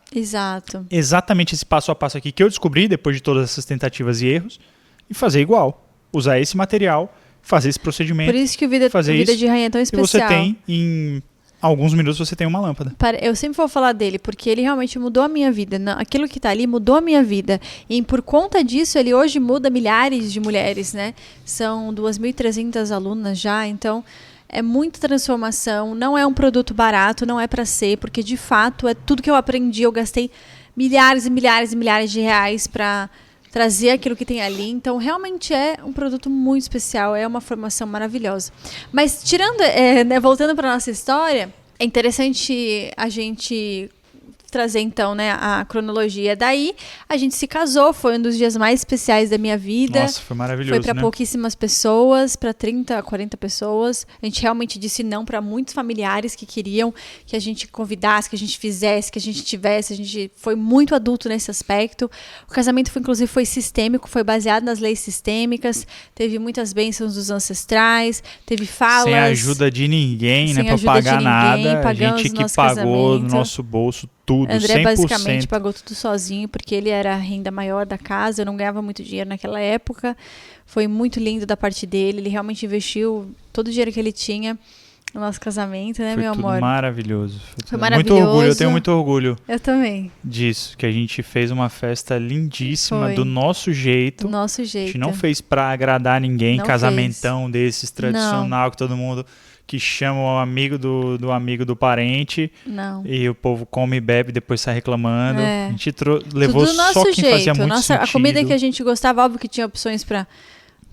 exatamente esse passo a passo aqui que eu descobri depois de todas essas tentativas e erros e fazer igual. Usar esse material, fazer esse procedimento. Por isso que o Vida de Rainha é tão especial. E você tem, em alguns minutos, você tem uma lâmpada. Eu sempre vou falar dele, porque ele realmente mudou a minha vida. Aquilo que está ali mudou a minha vida. E por conta disso, ele hoje muda milhares de mulheres, né? São 2.300 alunas já, então... É muita transformação, não é um produto barato, não é para ser, porque de fato é tudo que eu aprendi. Eu gastei milhares e milhares e milhares de reais para trazer aquilo que tem ali. Então, realmente é um produto muito especial, é uma formação maravilhosa. Mas tirando, voltando para nossa história, é interessante a gente trazer então, né, a cronologia. Daí a gente se casou, foi um dos dias mais especiais da minha vida. Nossa, foi maravilhoso, foi para pouquíssimas pessoas, para 30, 40 pessoas. A gente realmente disse não para muitos familiares que queriam que a gente convidasse, que a gente fizesse, que a gente tivesse. A gente foi muito adulto nesse aspecto. O casamento inclusive foi sistêmico, foi baseado nas leis sistêmicas, teve muitas bênçãos dos ancestrais, teve falas. Sem a ajuda de ninguém, né, para pagar nada. A gente que pagou no nosso bolso tudo, André 100%. Basicamente pagou tudo sozinho, porque ele era a renda maior da casa, eu não ganhava muito dinheiro naquela época. Foi muito lindo da parte dele, ele realmente investiu todo o dinheiro que ele tinha no nosso casamento, né, meu amor? Foi maravilhoso. Foi maravilhoso. Muito orgulho, eu tenho muito orgulho. Eu também. Disso, que a gente fez uma festa lindíssima, Foi. do nosso jeito. Do nosso jeito. A gente não fez pra agradar ninguém, Não casamentão desses, tradicional, que todo mundo... que chama o amigo do amigo do parente. Não. E o povo come e bebe e depois sai reclamando. É. A gente levou tudo do nosso só quem jeito. fazia muito sentido. A comida que a gente gostava, óbvio que tinha opções para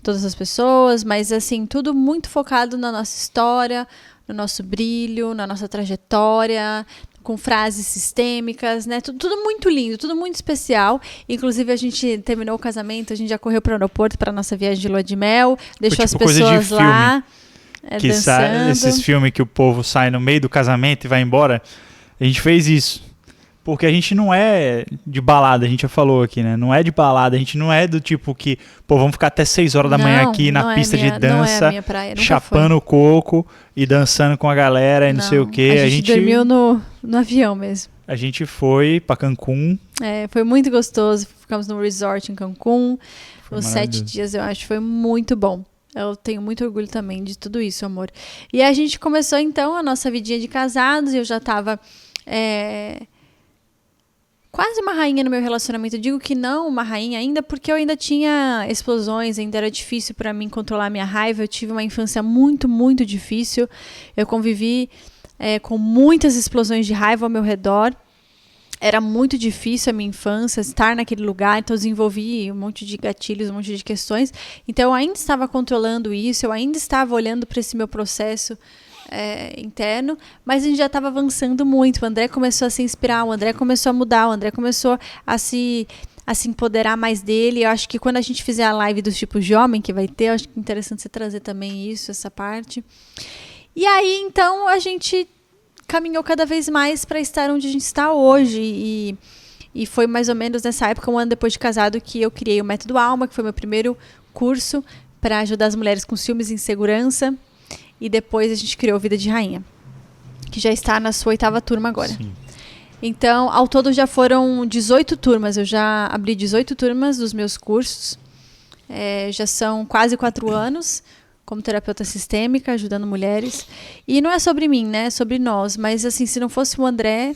todas as pessoas, mas assim, tudo muito focado na nossa história, no nosso brilho, na nossa trajetória, com frases sistêmicas, né? Tudo muito lindo, tudo muito especial. Inclusive, a gente terminou o casamento, a gente já correu para o aeroporto para nossa viagem de lua de mel, deixou tipo as pessoas lá que dançando. Esses filmes que o povo sai no meio do casamento e vai embora. A gente fez isso. Porque a gente não é de balada, a gente já falou aqui, né? Não é de balada, a gente não é do tipo que, pô, vamos ficar até 6 horas da manhã aqui na pista de dança, não é a minha praia, chapando o coco e dançando com a galera e não sei o quê. A gente dormiu no avião mesmo. A gente foi pra Cancún. Foi muito gostoso, ficamos no resort em Cancún. Os 7 dias, eu acho, foi muito bom. Eu tenho muito orgulho também de tudo isso, amor. E a gente começou, então, a nossa vidinha de casados. Eu já tava... quase uma rainha no meu relacionamento. Eu digo que não uma rainha ainda, porque eu ainda tinha explosões, ainda era difícil para mim controlar a minha raiva. Eu tive uma infância muito, muito difícil. Eu convivi com muitas explosões de raiva ao meu redor. Era muito difícil a minha infância, estar naquele lugar, então eu desenvolvi um monte de gatilhos, um monte de questões. Então eu ainda estava controlando isso, eu ainda estava olhando para esse meu processo interno, mas a gente já estava avançando muito. O André começou a se inspirar, o André começou a mudar, o André começou a se empoderar mais dele. Eu acho que quando a gente fizer a live dos tipos de homem que vai ter, eu acho que é interessante você trazer também isso, essa parte. E aí, então, a gente caminhou cada vez mais para estar onde a gente está hoje. E foi mais ou menos nessa época, um ano depois de casado, que eu criei o Método Alma, que foi meu primeiro curso para ajudar as mulheres com ciúmes e insegurança. E depois a gente criou Vida de Rainha, que já está na sua 8ª turma agora. Sim. Então, ao todo já foram 18 turmas. Eu já abri 18 turmas dos meus cursos. Já são quase 4 anos como terapeuta sistêmica, ajudando mulheres. E não é sobre mim, né? É sobre nós. Mas, assim, se não fosse o André,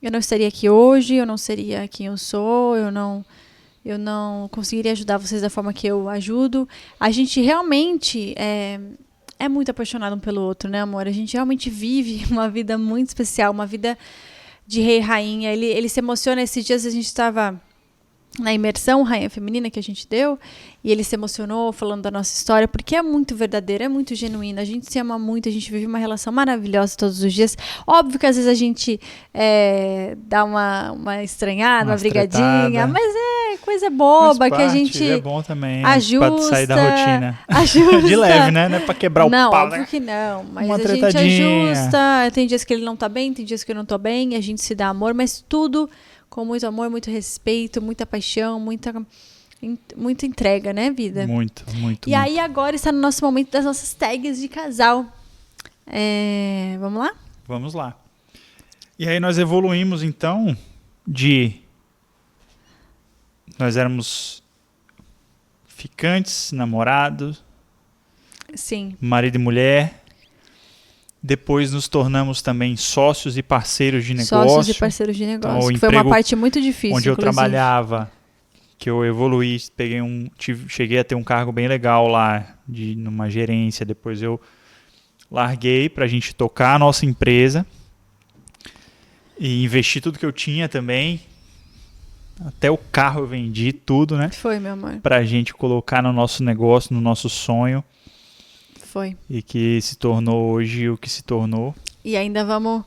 eu não estaria aqui hoje, eu não seria quem eu sou, eu não conseguiria ajudar vocês da forma que eu ajudo. A gente realmente é muito apaixonado um pelo outro, né, amor? A gente realmente vive uma vida muito especial, uma vida de rei e rainha. Ele se emociona. Esses dias a gente estava na imersão Rainha Feminina que a gente deu, e ele se emocionou falando da nossa história, porque é muito verdadeiro, é muito genuíno, a gente se ama muito, a gente vive uma relação maravilhosa todos os dias. Óbvio que às vezes a gente dá uma estranhada, uma brigadinha, mas é coisa boba, que a gente é bom também, ajusta, pra sair da rotina. Ajusta. De leve, né? Não é pra quebrar o pau. Não, óbvio que não, mas uma a gente ajusta. Tem dias que ele não tá bem, tem dias que eu não tô bem, a gente se dá amor, mas tudo com muito amor, muito respeito, muita paixão, muita entrega, né, vida? Muito. E aí agora está no nosso momento das nossas tags de casal. Vamos lá? Vamos lá. E aí nós evoluímos, então, nós éramos ficantes, namorados, sim, marido e mulher. Depois nos tornamos também sócios e parceiros de negócio. Sócios e parceiros de negócio. Então, que foi uma parte muito difícil, onde inclusive. eu trabalhava, que eu evoluí, cheguei a ter um cargo bem legal lá, numa gerência. Depois eu larguei pra gente tocar a nossa empresa e investir tudo que eu tinha também. Até o carro eu vendi, tudo, né? Foi, meu amor. Pra gente colocar no nosso negócio, no nosso sonho. Foi. E que se tornou hoje o que se tornou. E ainda vamos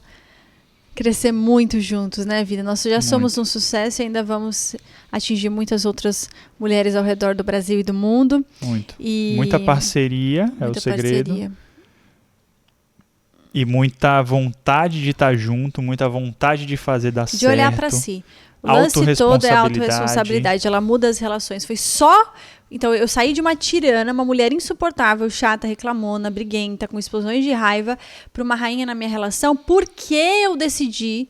crescer muito juntos, né, vida? Nós já somos um sucesso e ainda vamos atingir muitas outras mulheres ao redor do Brasil e do mundo. Muito. Muita parceria é o segredo. Parceria. E muita vontade de estar junto, muita vontade de fazer dar certo. De olhar para si. O lance todo é a autorresponsabilidade. Ela muda as relações. Foi só... Então, eu saí de uma tirana, uma mulher insuportável, chata, reclamona, briguenta, com explosões de raiva, para uma rainha na minha relação, porque eu decidi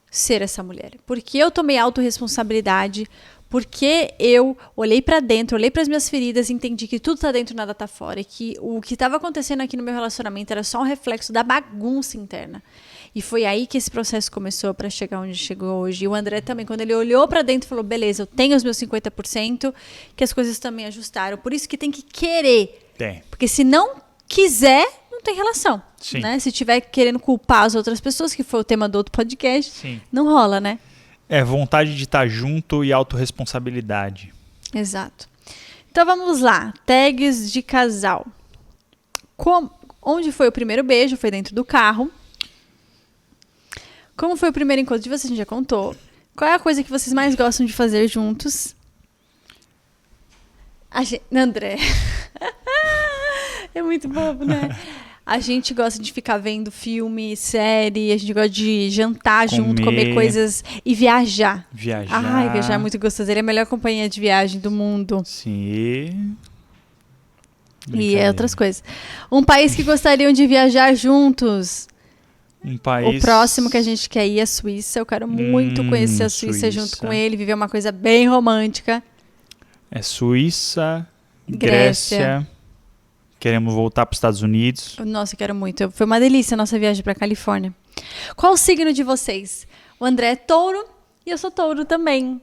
ser essa mulher. Porque eu tomei autorresponsabilidade, porque eu olhei para dentro, olhei para as minhas feridas, entendi que tudo tá dentro, nada tá fora. E que o que estava acontecendo aqui no meu relacionamento era só um reflexo da bagunça interna. E foi aí que esse processo começou para chegar onde chegou hoje. E o André também, quando ele olhou para dentro, falou, beleza, eu tenho os meus 50%, que as coisas também ajustaram. Por isso que tem que querer. Tem. Porque se não quiser, não tem relação. Sim. Né? Se tiver querendo culpar as outras pessoas, que foi o tema do outro podcast, sim, não rola, né? É vontade de estar junto e autorresponsabilidade. Exato. Então vamos lá. Tags de casal. Onde foi o primeiro beijo? Foi dentro do carro. Como foi o primeiro encontro de vocês? A gente já contou. Qual é a coisa que vocês mais gostam de fazer juntos? André. É muito bobo, né? A gente gosta de ficar vendo filme, série, a gente gosta de jantar junto, comer coisas e viajar. Ai, viajar é muito gostoso. Ele é a melhor companhia de viagem do mundo. Sim. E outras coisas. Um país que gostariam de viajar juntos. Um país... O próximo que a gente quer ir é a Suíça. Eu quero muito conhecer a Suíça junto com ele, viver uma coisa bem romântica. É Suíça, Grécia. Queremos voltar para os Estados Unidos. Nossa, eu quero muito. Foi uma delícia a nossa viagem para a Califórnia. Qual o signo de vocês? O André é touro e eu sou touro também.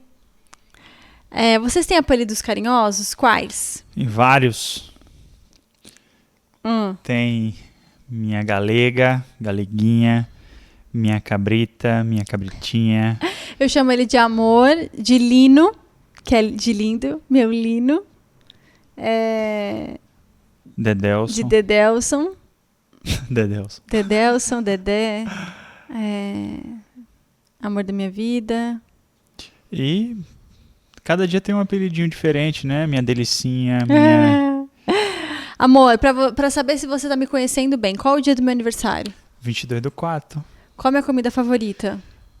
Vocês têm apelidos carinhosos? Quais? Tem vários. Tem minha galeguinha, minha cabrita, minha cabritinha. Eu chamo ele de amor, de lino, que é de lindo, meu lino. Dedelson. De Dedelson. Dedelson. Dedelson, Dedé. Amor da minha vida. E cada dia tem um apelidinho diferente, né? Minha delicinha, minha... Amor, pra saber se você tá me conhecendo bem, qual é o dia do meu aniversário? 22/4. Qual é a minha comida favorita?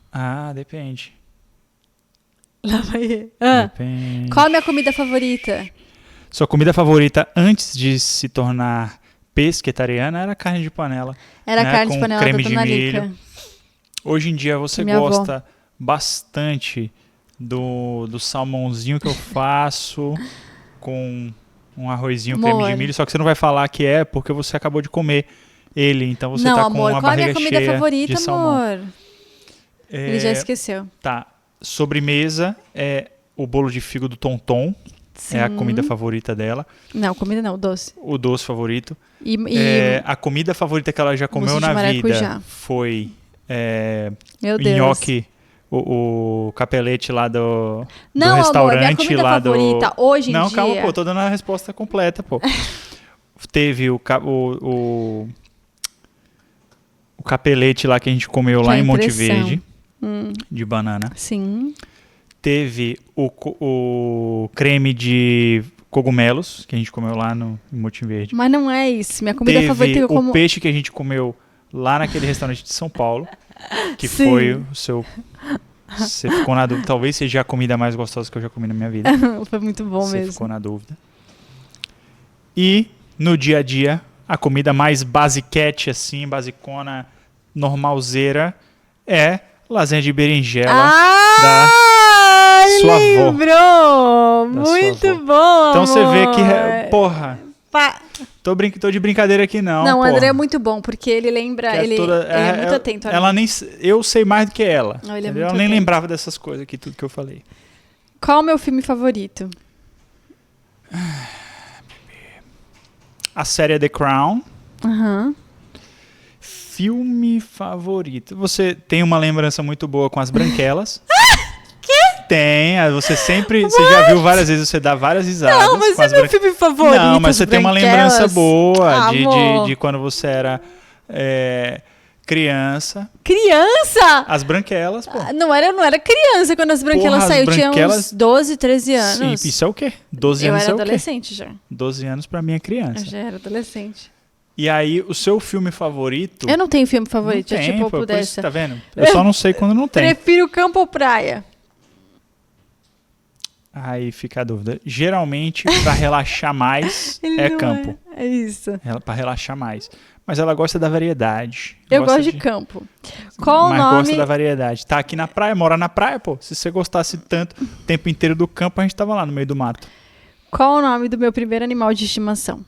Ah, depende. Lá vai ele. Depende. Qual é a minha comida favorita? Sua comida favorita antes de se tornar pesquetariana era carne de panela. Era né? carne Com de panela creme da de Dona milho. Lica. Hoje em dia você Minha gosta avó. bastante do salmãozinho que eu faço com um arrozinho, creme de milho, só que você não vai falar que é porque você acabou de comer ele, então você não, tá amor, com uma qual é a minha barriga comida cheia favorita, de salmão. amor? Ele já esqueceu. Tá. Sobremesa é o bolo de figo do Tonton. Sim. É a comida favorita dela. Não, comida não, doce. O doce favorito. E a comida favorita que ela já comeu na vida foi meu Deus. nhoque, o capelete lá do não, restaurante. Amor, minha comida lá favorita hoje em dia... Não, calma, pô, tô dando a resposta completa, pô. Teve o capelete lá que a gente comeu lá em Monte Verde, de banana. Sim. Teve o creme de cogumelos, que a gente comeu lá em Monte Verde. Mas não é isso. Minha comida favorita eu como... Teve o peixe que a gente comeu lá naquele restaurante de São Paulo, que Sim. foi o seu... Você ficou na dúvida. Talvez seja a comida mais gostosa que eu já comi na minha vida. Foi muito bom mesmo. Você ficou na dúvida. E, no dia a dia, a comida mais basiquete, assim, basicona, normalzeira, é lasanha de berinjela da sua avó. Lembrou! Muito bom, então você vê que, amor. porra, tô de brincadeira aqui não, Não, o porra. André é muito bom, porque ele lembra, ele é muito atento a ela mim. eu sei mais do que ela. Não, ele é eu muito nem atento. lembrava dessas coisas aqui, tudo que eu falei. Qual o meu filme favorito? A série é The Crown. Aham. Filme favorito. Você tem uma lembrança muito boa com As Branquelas. Tem, você sempre... Você já viu várias vezes, você dá várias risadas. Não, mas com é meu filme favorito. Não, mas você tem uma lembrança boa Amor. de quando você era criança. Criança? As Branquelas, pô. Não era criança quando As Branquelas Porra, saiu. As Tinha Branquelas- uns 12, 13 anos. Sim, isso é o quê? 12 Eu anos era é o quê? adolescente já. 12 anos pra mim é Eu criança. já era adolescente. E aí, o seu filme favorito... Eu não tenho filme favorito, não é tem, tipo pô, o por isso, dessa. tá vendo? Eu só não sei quando não tem. Prefiro campo ou praia? Aí fica a dúvida. Geralmente, pra relaxar mais, Ele é não campo. É isso. Pra relaxar mais. Mas ela gosta da variedade. Eu Gosta gosto de campo. Qual o mas nome? gosta da variedade. Tá aqui na praia, mora na praia, pô. Se você gostasse tanto o tempo inteiro do campo, a gente tava lá no meio do mato. Qual o nome do meu primeiro animal de estimação?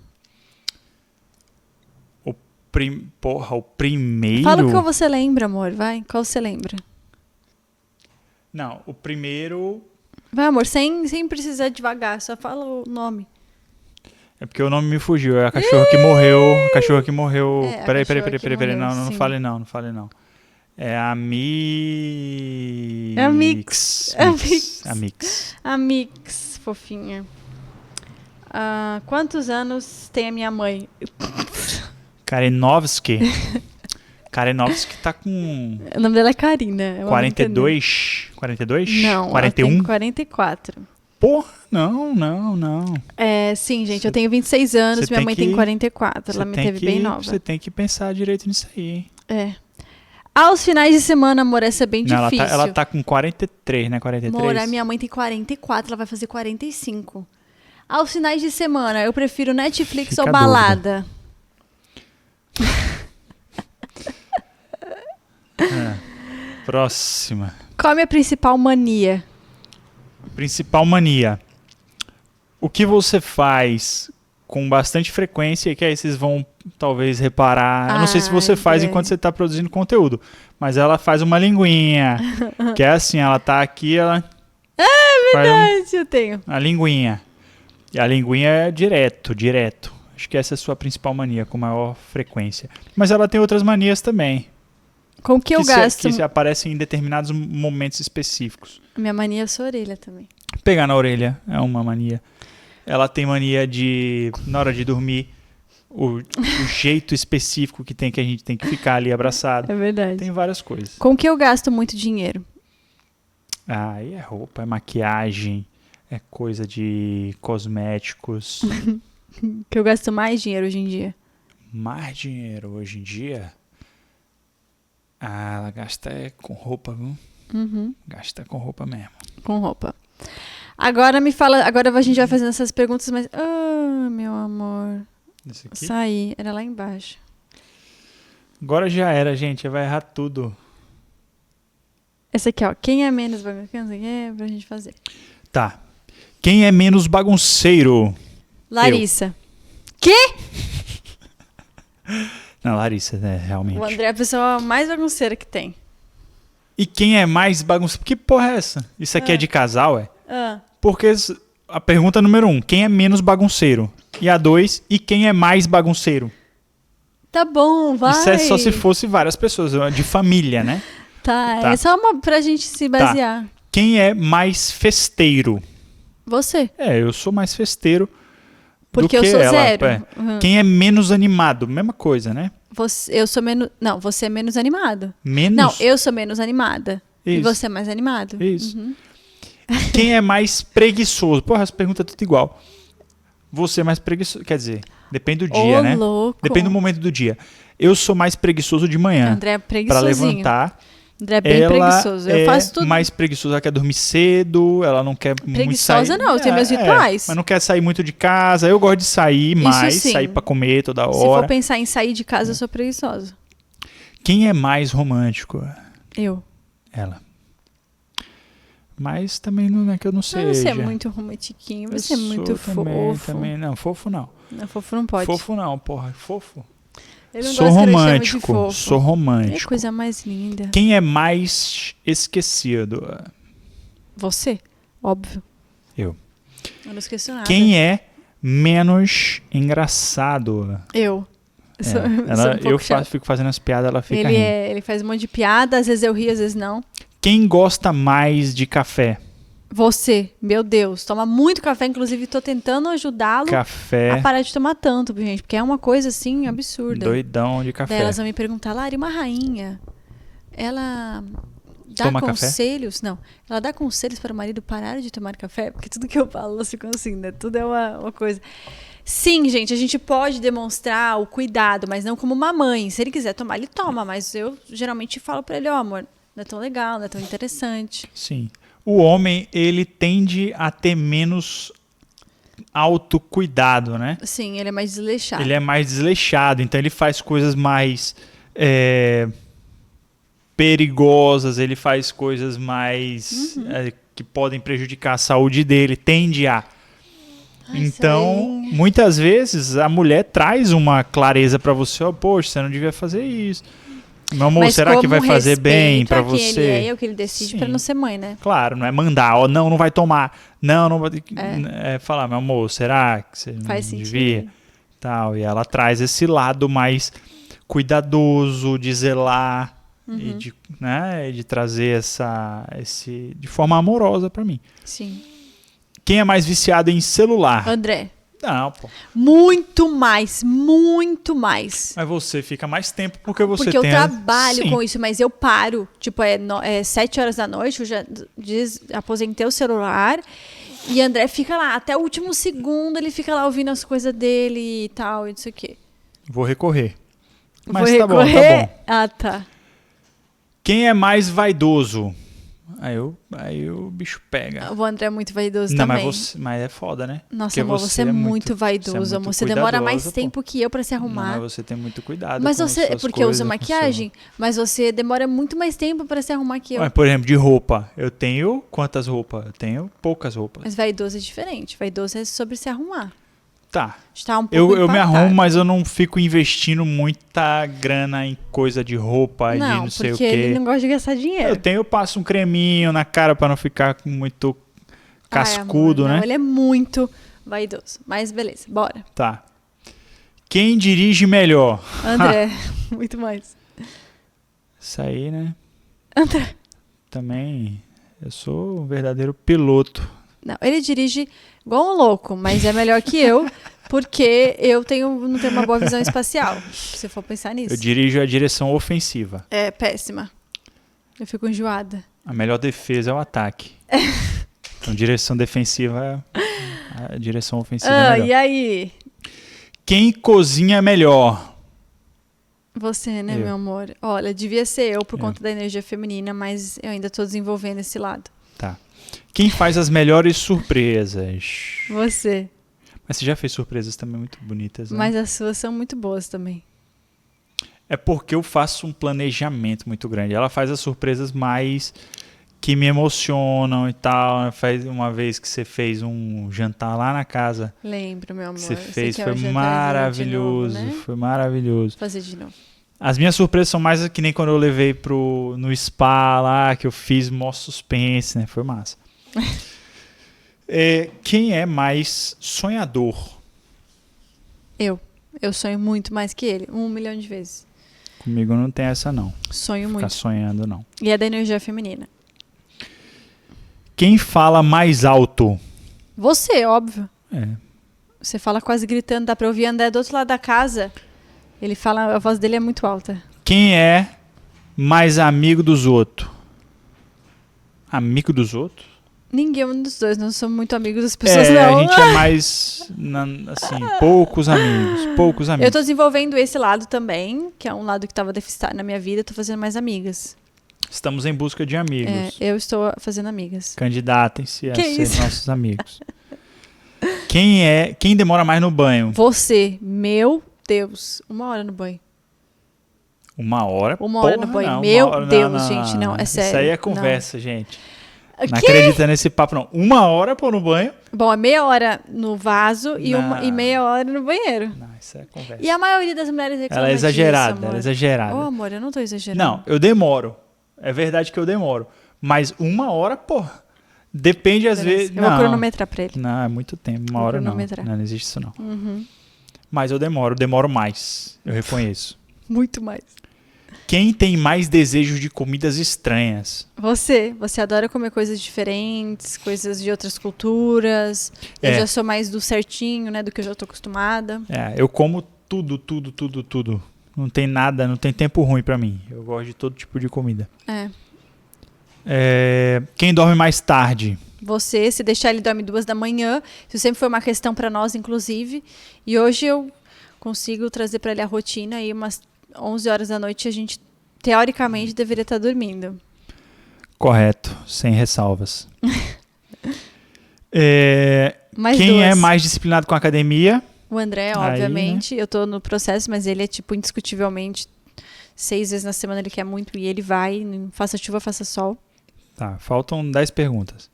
Porra, o primeiro... Fala o que você lembra, amor, vai. Qual você lembra? Não, o primeiro... Vai, amor, sem precisar devagar, só fala o nome. É porque o nome me fugiu. É a cachorra que morreu. A cachorra que morreu. É, a Peraí. cachorra que morreu, Não sim. fale não. É a É a Mix. A Mix. A Mix, fofinha. Quantos anos tem a minha mãe? Karenovski. Karenovski tá com O nome dela é Karina. É uma 42? 42? Não, 41? ela tem 44. Porra, não. Sim, gente, eu tenho 26 anos, Você minha tem mãe que- tem 44. Ela me teve bem nova. Você tem que pensar direito nisso aí, hein? É. Aos finais de semana, amor, essa é bem Não, difícil. ela tá com 43, né? 43? Amor, a minha mãe tem 44, ela vai fazer 45. Aos finais de semana, eu prefiro Netflix Fica ou a balada? Próxima. Qual a minha principal mania? Principal mania. O que você faz com bastante frequência, que aí vocês vão talvez reparar. Eu não sei se você faz enquanto você está produzindo conteúdo, mas ela faz uma linguinha. Que é assim, ela tá aqui, ela faz Eu tenho. a linguinha. E a linguinha é direto. Acho que essa é a sua principal mania, com maior frequência. Mas ela tem outras manias também. Com o que eu gasto? Que aparecem em determinados momentos específicos. Minha mania é sua orelha também. Pegar na orelha é uma mania. Ela tem mania de, na hora de dormir, o jeito específico que a gente tem que ficar ali abraçado. É verdade. Tem várias coisas. Com o que eu gasto muito dinheiro? Aí é roupa, é maquiagem, é coisa de cosméticos. Que eu gasto mais dinheiro hoje em dia? Mais dinheiro hoje em dia? Ah, ela gasta com roupa, viu? Uhum. Gasta com roupa mesmo. Com roupa. Agora me fala, agora a gente vai fazendo essas perguntas, mas... Ah, meu amor. Esse aqui? Saí, era lá embaixo. Agora já era, gente. Vai errar tudo. Essa aqui, ó. Quem é menos bagunceiro? É pra gente fazer. Tá. Quem é menos bagunceiro? Larissa. Quê? Não, Larissa, né? Realmente. O André é a pessoa mais bagunceira que tem. E quem é mais bagunceiro? Que porra é essa? Isso aqui é de casal, é? Porque a pergunta número 1, quem é menos bagunceiro? E a 2, e quem é mais bagunceiro? Tá bom, vai. Isso é só se fosse várias pessoas, de família, né? Tá. É só pra gente se basear. Quem é mais festeiro? Você. Eu sou mais festeiro Porque do que eu sou ela. zero. Uhum. Quem é menos animado? Mesma coisa, né? Eu sou menos... Não, você é menos animado. Menos? Não, eu sou menos animada. Isso. E você é mais animado. Isso. Uhum. Quem é mais preguiçoso? Porra, as perguntas é tudo igual. Você é mais preguiçoso. Quer dizer, depende do dia, né? Louco. Depende do momento do dia. Eu sou mais preguiçoso de manhã. André é Pra preguiçosinho. levantar. André é bem Ela preguiçoso. Eu faço tudo. mais preguiçosa, ela quer dormir cedo, ela não quer muito Preguiçosa sair. não, eu tenho meus rituais. Mas não quer sair muito de casa. Eu gosto de sair mais, sim. sair pra comer toda Se for hora. pensar em sair de casa, eu sou preguiçosa. Quem é mais romântico? Eu. Ela. Mas também não é que eu não sei. Você é muito romantiquinho. Você é muito fofo. Também. Não, fofo não. Não, fofo não pode. Fofo não, porra. Fofo. Eu não Sou gosto que ele chame de romântico. fofo. Sou É romântico. coisa mais linda. Quem é mais esquecido? Você, óbvio. Eu. Eu não esqueço nada. Quem é menos engraçado? Eu. Sou um pouco Eu chata. fico fazendo as piadas, ela fica rindo. Ele faz um monte de piada, às vezes eu rio, às vezes não. Quem gosta mais de café? Você, meu Deus, toma muito café, inclusive tô tentando ajudá-lo Café. a parar de tomar tanto, gente, porque é uma coisa assim absurda. Doidão de café. Daí elas vão me perguntar, Lari, uma rainha, ela dá Toma conselhos? Não, ela dá conselhos para o marido parar de tomar café? Porque tudo que eu falo, elas ficam assim, né? Tudo é uma coisa. Sim, gente, a gente pode demonstrar o cuidado, mas não como uma mãe. Se ele quiser tomar, ele toma, mas eu geralmente falo para ele, amor, não é tão legal, não é tão interessante. Sim. O homem, ele tende a ter menos autocuidado, né? Sim, ele é mais desleixado. Ele é mais desleixado, então ele faz coisas mais perigosas, ele faz coisas mais que podem prejudicar a saúde dele, tende a. Então, muitas vezes a mulher traz uma clareza pra você, poxa, você não devia fazer isso. Meu amor, mas será que vai fazer bem pra você? Ele é eu que ele decide pra não ser mãe, né? Claro, não é mandar, não vai tomar, não vai. É falar, meu amor, será que você Faz não sentido. devia? Tal, e ela traz esse lado mais cuidadoso, de zelar e de trazer de forma amorosa pra mim. Sim. Quem é mais viciado em celular? André, Não, pô. Muito mais, muito mais. Mas você fica mais tempo porque você Porque eu tem... trabalho Sim. com isso, mas eu paro. Tipo, é 7 horas da noite, eu já aposentei o celular. E André fica lá, até o último segundo ele fica lá ouvindo as coisas dele e tal, e não sei o quê. Vou recorrer. Mas Vou tá bom, tá recorrer? bom. Ah, tá. Quem é mais vaidoso? Aí o bicho pega. O André é muito vaidoso Não, também. mas é foda, né? Nossa, Porque amor, você é muito vaidoso, você é amor. muito Você demora mais cuidadosa, pô. tempo que eu pra se Não, arrumar. mas você tem muito cuidado Mas com você, suas porque coisas, usa com maquiagem, mas você demora muito mais tempo pra se arrumar que eu. Por exemplo, de roupa. Eu tenho quantas roupas? Eu tenho poucas roupas. Mas vaidoso é diferente. Vaidoso é sobre se arrumar. Tá. Está um pouco Eu me empatado. arrumo, mas eu não fico investindo muita grana em coisa de roupa, de não sei o porque quê. ele não gosta de gastar dinheiro. Eu passo um creminho na cara pra não ficar muito cascudo, Ai, amor, né? não, ele é muito vaidoso. Mas beleza, bora. Tá. Quem dirige melhor? André, muito mais. Isso aí, né? André. Também, eu sou um verdadeiro piloto. Não, ele dirige igual um louco, mas é melhor que eu, porque eu não tenho uma boa visão espacial, se você for pensar nisso. Eu dirijo a direção ofensiva. É péssima. Eu fico enjoada. A melhor defesa é o ataque. Então, direção defensiva, a direção ofensiva é melhor. E aí? Quem cozinha melhor? Você, né, Eu. meu amor? Olha, devia ser eu por conta da energia feminina, mas eu ainda tô desenvolvendo esse lado. Tá. Quem faz as melhores surpresas? Você. Mas você já fez surpresas também muito bonitas, né? Mas as suas são muito boas também. É porque eu faço um planejamento muito grande. Ela faz as surpresas mais que me emocionam e tal. Faz uma vez que você fez um jantar lá na casa. Lembro, meu amor. Que você fez, quer foi o jantarzinho maravilhoso. de novo, né? Foi maravilhoso. Fazer de novo. As minhas surpresas são mais que nem quando eu levei no spa lá, que eu fiz mó suspense, né? Foi massa. Quem é mais sonhador? Eu sonho muito mais que ele. 1 milhão de vezes. Comigo não tem essa, não. Sonho Ficar muito. sonhando, não. E é da energia feminina. Quem fala mais alto? Você, óbvio. É. Você fala quase gritando, dá pra ouvir André do outro lado da casa. Ele fala, a voz dele é muito alta. Quem é mais amigo dos outros? Amigo dos outros? Ninguém dos dois, não somos muito amigos das pessoas, não. A gente é mais, assim, poucos amigos. Eu tô desenvolvendo esse lado também, que é um lado que tava deficitário na minha vida. Tô fazendo mais amigas. Estamos em busca de amigos. Eu estou fazendo amigas. Candidatem-se a Que ser isso? nossos amigos. Quem demora mais no banho? Você, meu Deus. 1 hora no banho. 1 hora? 1 hora no Porra, banho. não, Meu 1 hora, Deus, gente, não, é sério. Isso aí é não. conversa, gente. O Não quê? acredita nesse papo, não. 1 hora pôr no banho? Bom, é meia hora no vaso Não. e meia hora no banheiro. Não, isso é conversa. E a maioria das mulheres reclama Ela é exagerada, disso, ela é amor. exagerada. Ô, amor, eu não tô exagerando. Não, eu demoro. É verdade que eu demoro. Mas 1 hora, pô. Depende às Beleza. vezes. Eu vou cronometrar pra ele. Não, é muito tempo. 1 Vou hora não. cronometrar. Não existe isso não. Uhum. Mas eu demoro mais. Eu reconheço. Muito mais. Quem tem mais desejos de comidas estranhas? Você adora comer coisas diferentes, coisas de outras culturas. Eu já sou mais do certinho, né, do que eu já tô acostumada. Eu como tudo. Não tem nada, não tem tempo ruim pra mim. Eu gosto de todo tipo de comida. Quem dorme mais tarde? Você, se deixar ele dorme 2 da manhã, isso sempre foi uma questão pra nós, inclusive. E hoje eu consigo trazer pra ele a rotina e umas 11 horas da noite a gente, teoricamente, deveria estar dormindo. Correto, sem ressalvas. Mais quem 2. é mais disciplinado com a academia? O André, Aí, obviamente. Eu tô no processo, mas ele é, tipo, indiscutivelmente 6 vezes na semana ele quer muito e ele vai, faça chuva, faça sol. Tá, faltam 10 perguntas.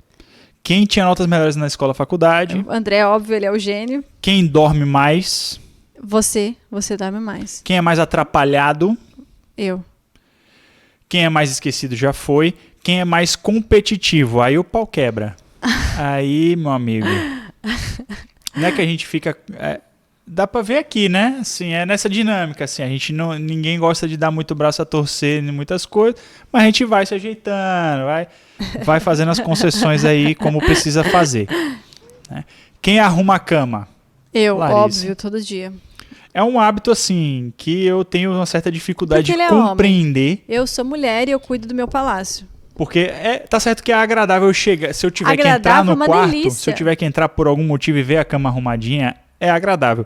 Quem tinha notas melhores na escola faculdade? O André, óbvio, ele é o gênio. Quem dorme mais? Você dorme mais. Quem é mais atrapalhado? Eu. Quem é mais esquecido já foi. Quem é mais competitivo? Aí o pau quebra. Aí, meu amigo. Não é que a gente fica... dá pra ver aqui, né? Assim, é nessa dinâmica. Assim, ninguém gosta de dar muito braço a torcer em muitas coisas, mas a gente vai se ajeitando, vai fazendo as concessões aí como precisa fazer. Né? Quem arruma a cama? Eu, Larissa. óbvio, todo dia. É um hábito, assim, que eu tenho uma certa dificuldade Porque de ele é compreender. Eu sou mulher e eu cuido do meu palácio. Porque tá certo que é agradável chegar. Se eu tiver que entrar Agradável é no uma quarto, delícia. se eu tiver que entrar por algum motivo e ver a cama arrumadinha, é agradável.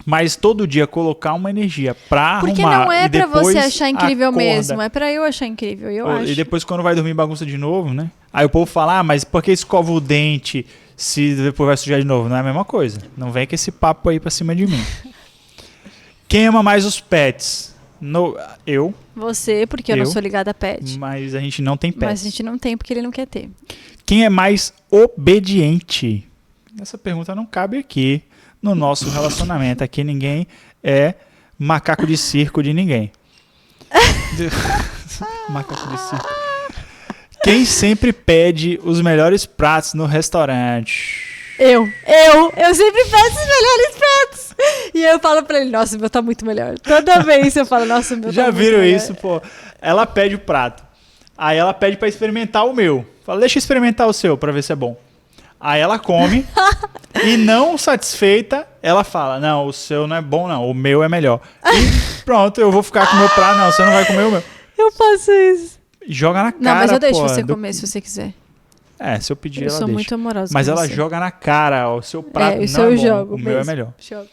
Mas todo dia colocar uma energia pra Porque arrumar não é e pra depois você achar incrível acorda. mesmo, é pra eu achar incrível, eu acho. E depois quando vai dormir bagunça de novo, né? Aí o povo fala, mas por que escova o dente se depois vai sujar de novo? Não é a mesma coisa. Não vem com esse papo aí pra cima de mim. Quem ama mais os pets? Eu, Você, porque eu não sou ligada a pet. mas a gente não tem pets. Mas a gente não tem porque ele não quer ter. Quem é mais obediente? Essa pergunta não cabe aqui no nosso relacionamento. Aqui ninguém é macaco de circo de ninguém. Macaco de circo. Quem sempre pede os melhores pratos no restaurante? Eu sempre peço os melhores pratos. E eu falo pra ele, nossa, o meu tá muito melhor. Toda vez eu falo, nossa, o meu Já tá muito viram melhor. isso, pô? Ela pede o prato. Aí ela pede pra experimentar o meu. Fala, deixa eu experimentar o seu pra ver se é bom. Aí ela come e não satisfeita, ela fala, não, o seu não é bom não, o meu é melhor. E pronto, eu vou ficar com o meu prato, não, você não vai comer o meu. Eu faço isso. Joga na cara, Não, mas eu deixo pô, você comer se você quiser. Se eu pedir, Eu ela sou deixa. muito amorosa Mas com ela você. joga na cara, ó, o seu prato Isso não é eu bom, jogo o meu é mesmo. melhor. Jogo.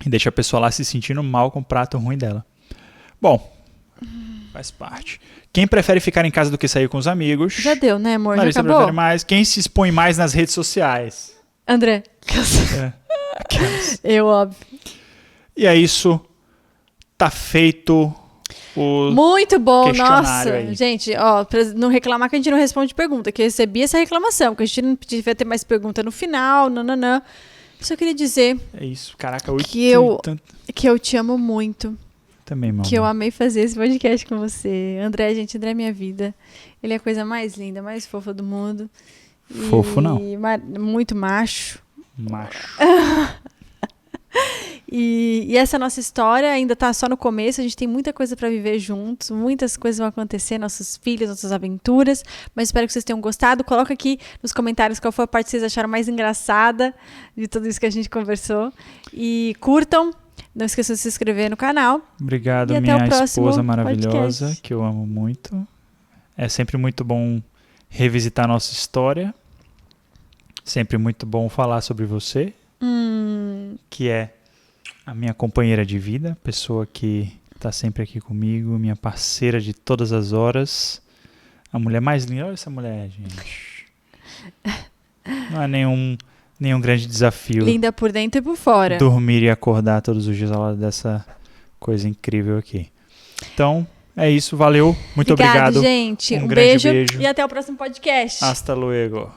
E deixa a pessoa lá se sentindo mal com o prato ruim dela. Bom, faz parte. Quem prefere ficar em casa do que sair com os amigos? Já deu, né, amor? Larissa Já acabou? prefere mais. Quem se expõe mais nas redes sociais? André. Aquelas. Eu, óbvio. E é isso. Tá feito o Muito bom, questionário nossa. aí. Gente, ó, pra não reclamar que a gente não responde pergunta, que eu recebi essa reclamação, que a gente não devia ter mais pergunta no final, nananã. Só queria dizer É isso. Caraca, 8 que eu te amo muito, também, meu que eu amor. amei fazer esse podcast com você. André, gente, André é minha vida. Ele é a coisa mais linda, mais fofa do mundo. Fofo não. Muito macho. Macho. E essa nossa história ainda tá só no começo, a gente tem muita coisa pra viver juntos, muitas coisas vão acontecer, nossos filhos, nossas aventuras, mas espero que vocês tenham gostado. Coloca aqui nos comentários qual foi a parte que vocês acharam mais engraçada de tudo isso que a gente conversou. E curtam, não esqueçam de se inscrever no canal. Obrigado, E até o minha próximo esposa maravilhosa, podcast. que eu amo muito. É sempre muito bom revisitar a nossa história. Sempre muito bom falar sobre você, que é a minha companheira de vida, pessoa que está sempre aqui comigo, minha parceira de todas as horas. A mulher mais linda. Olha essa mulher, gente. Não é nenhum grande desafio Linda por dentro e por fora. dormir e acordar todos os dias ao lado dessa coisa incrível aqui. Então, é isso. Valeu. Muito obrigado. gente. Um Um grande beijo beijo. e até o próximo podcast. Hasta luego.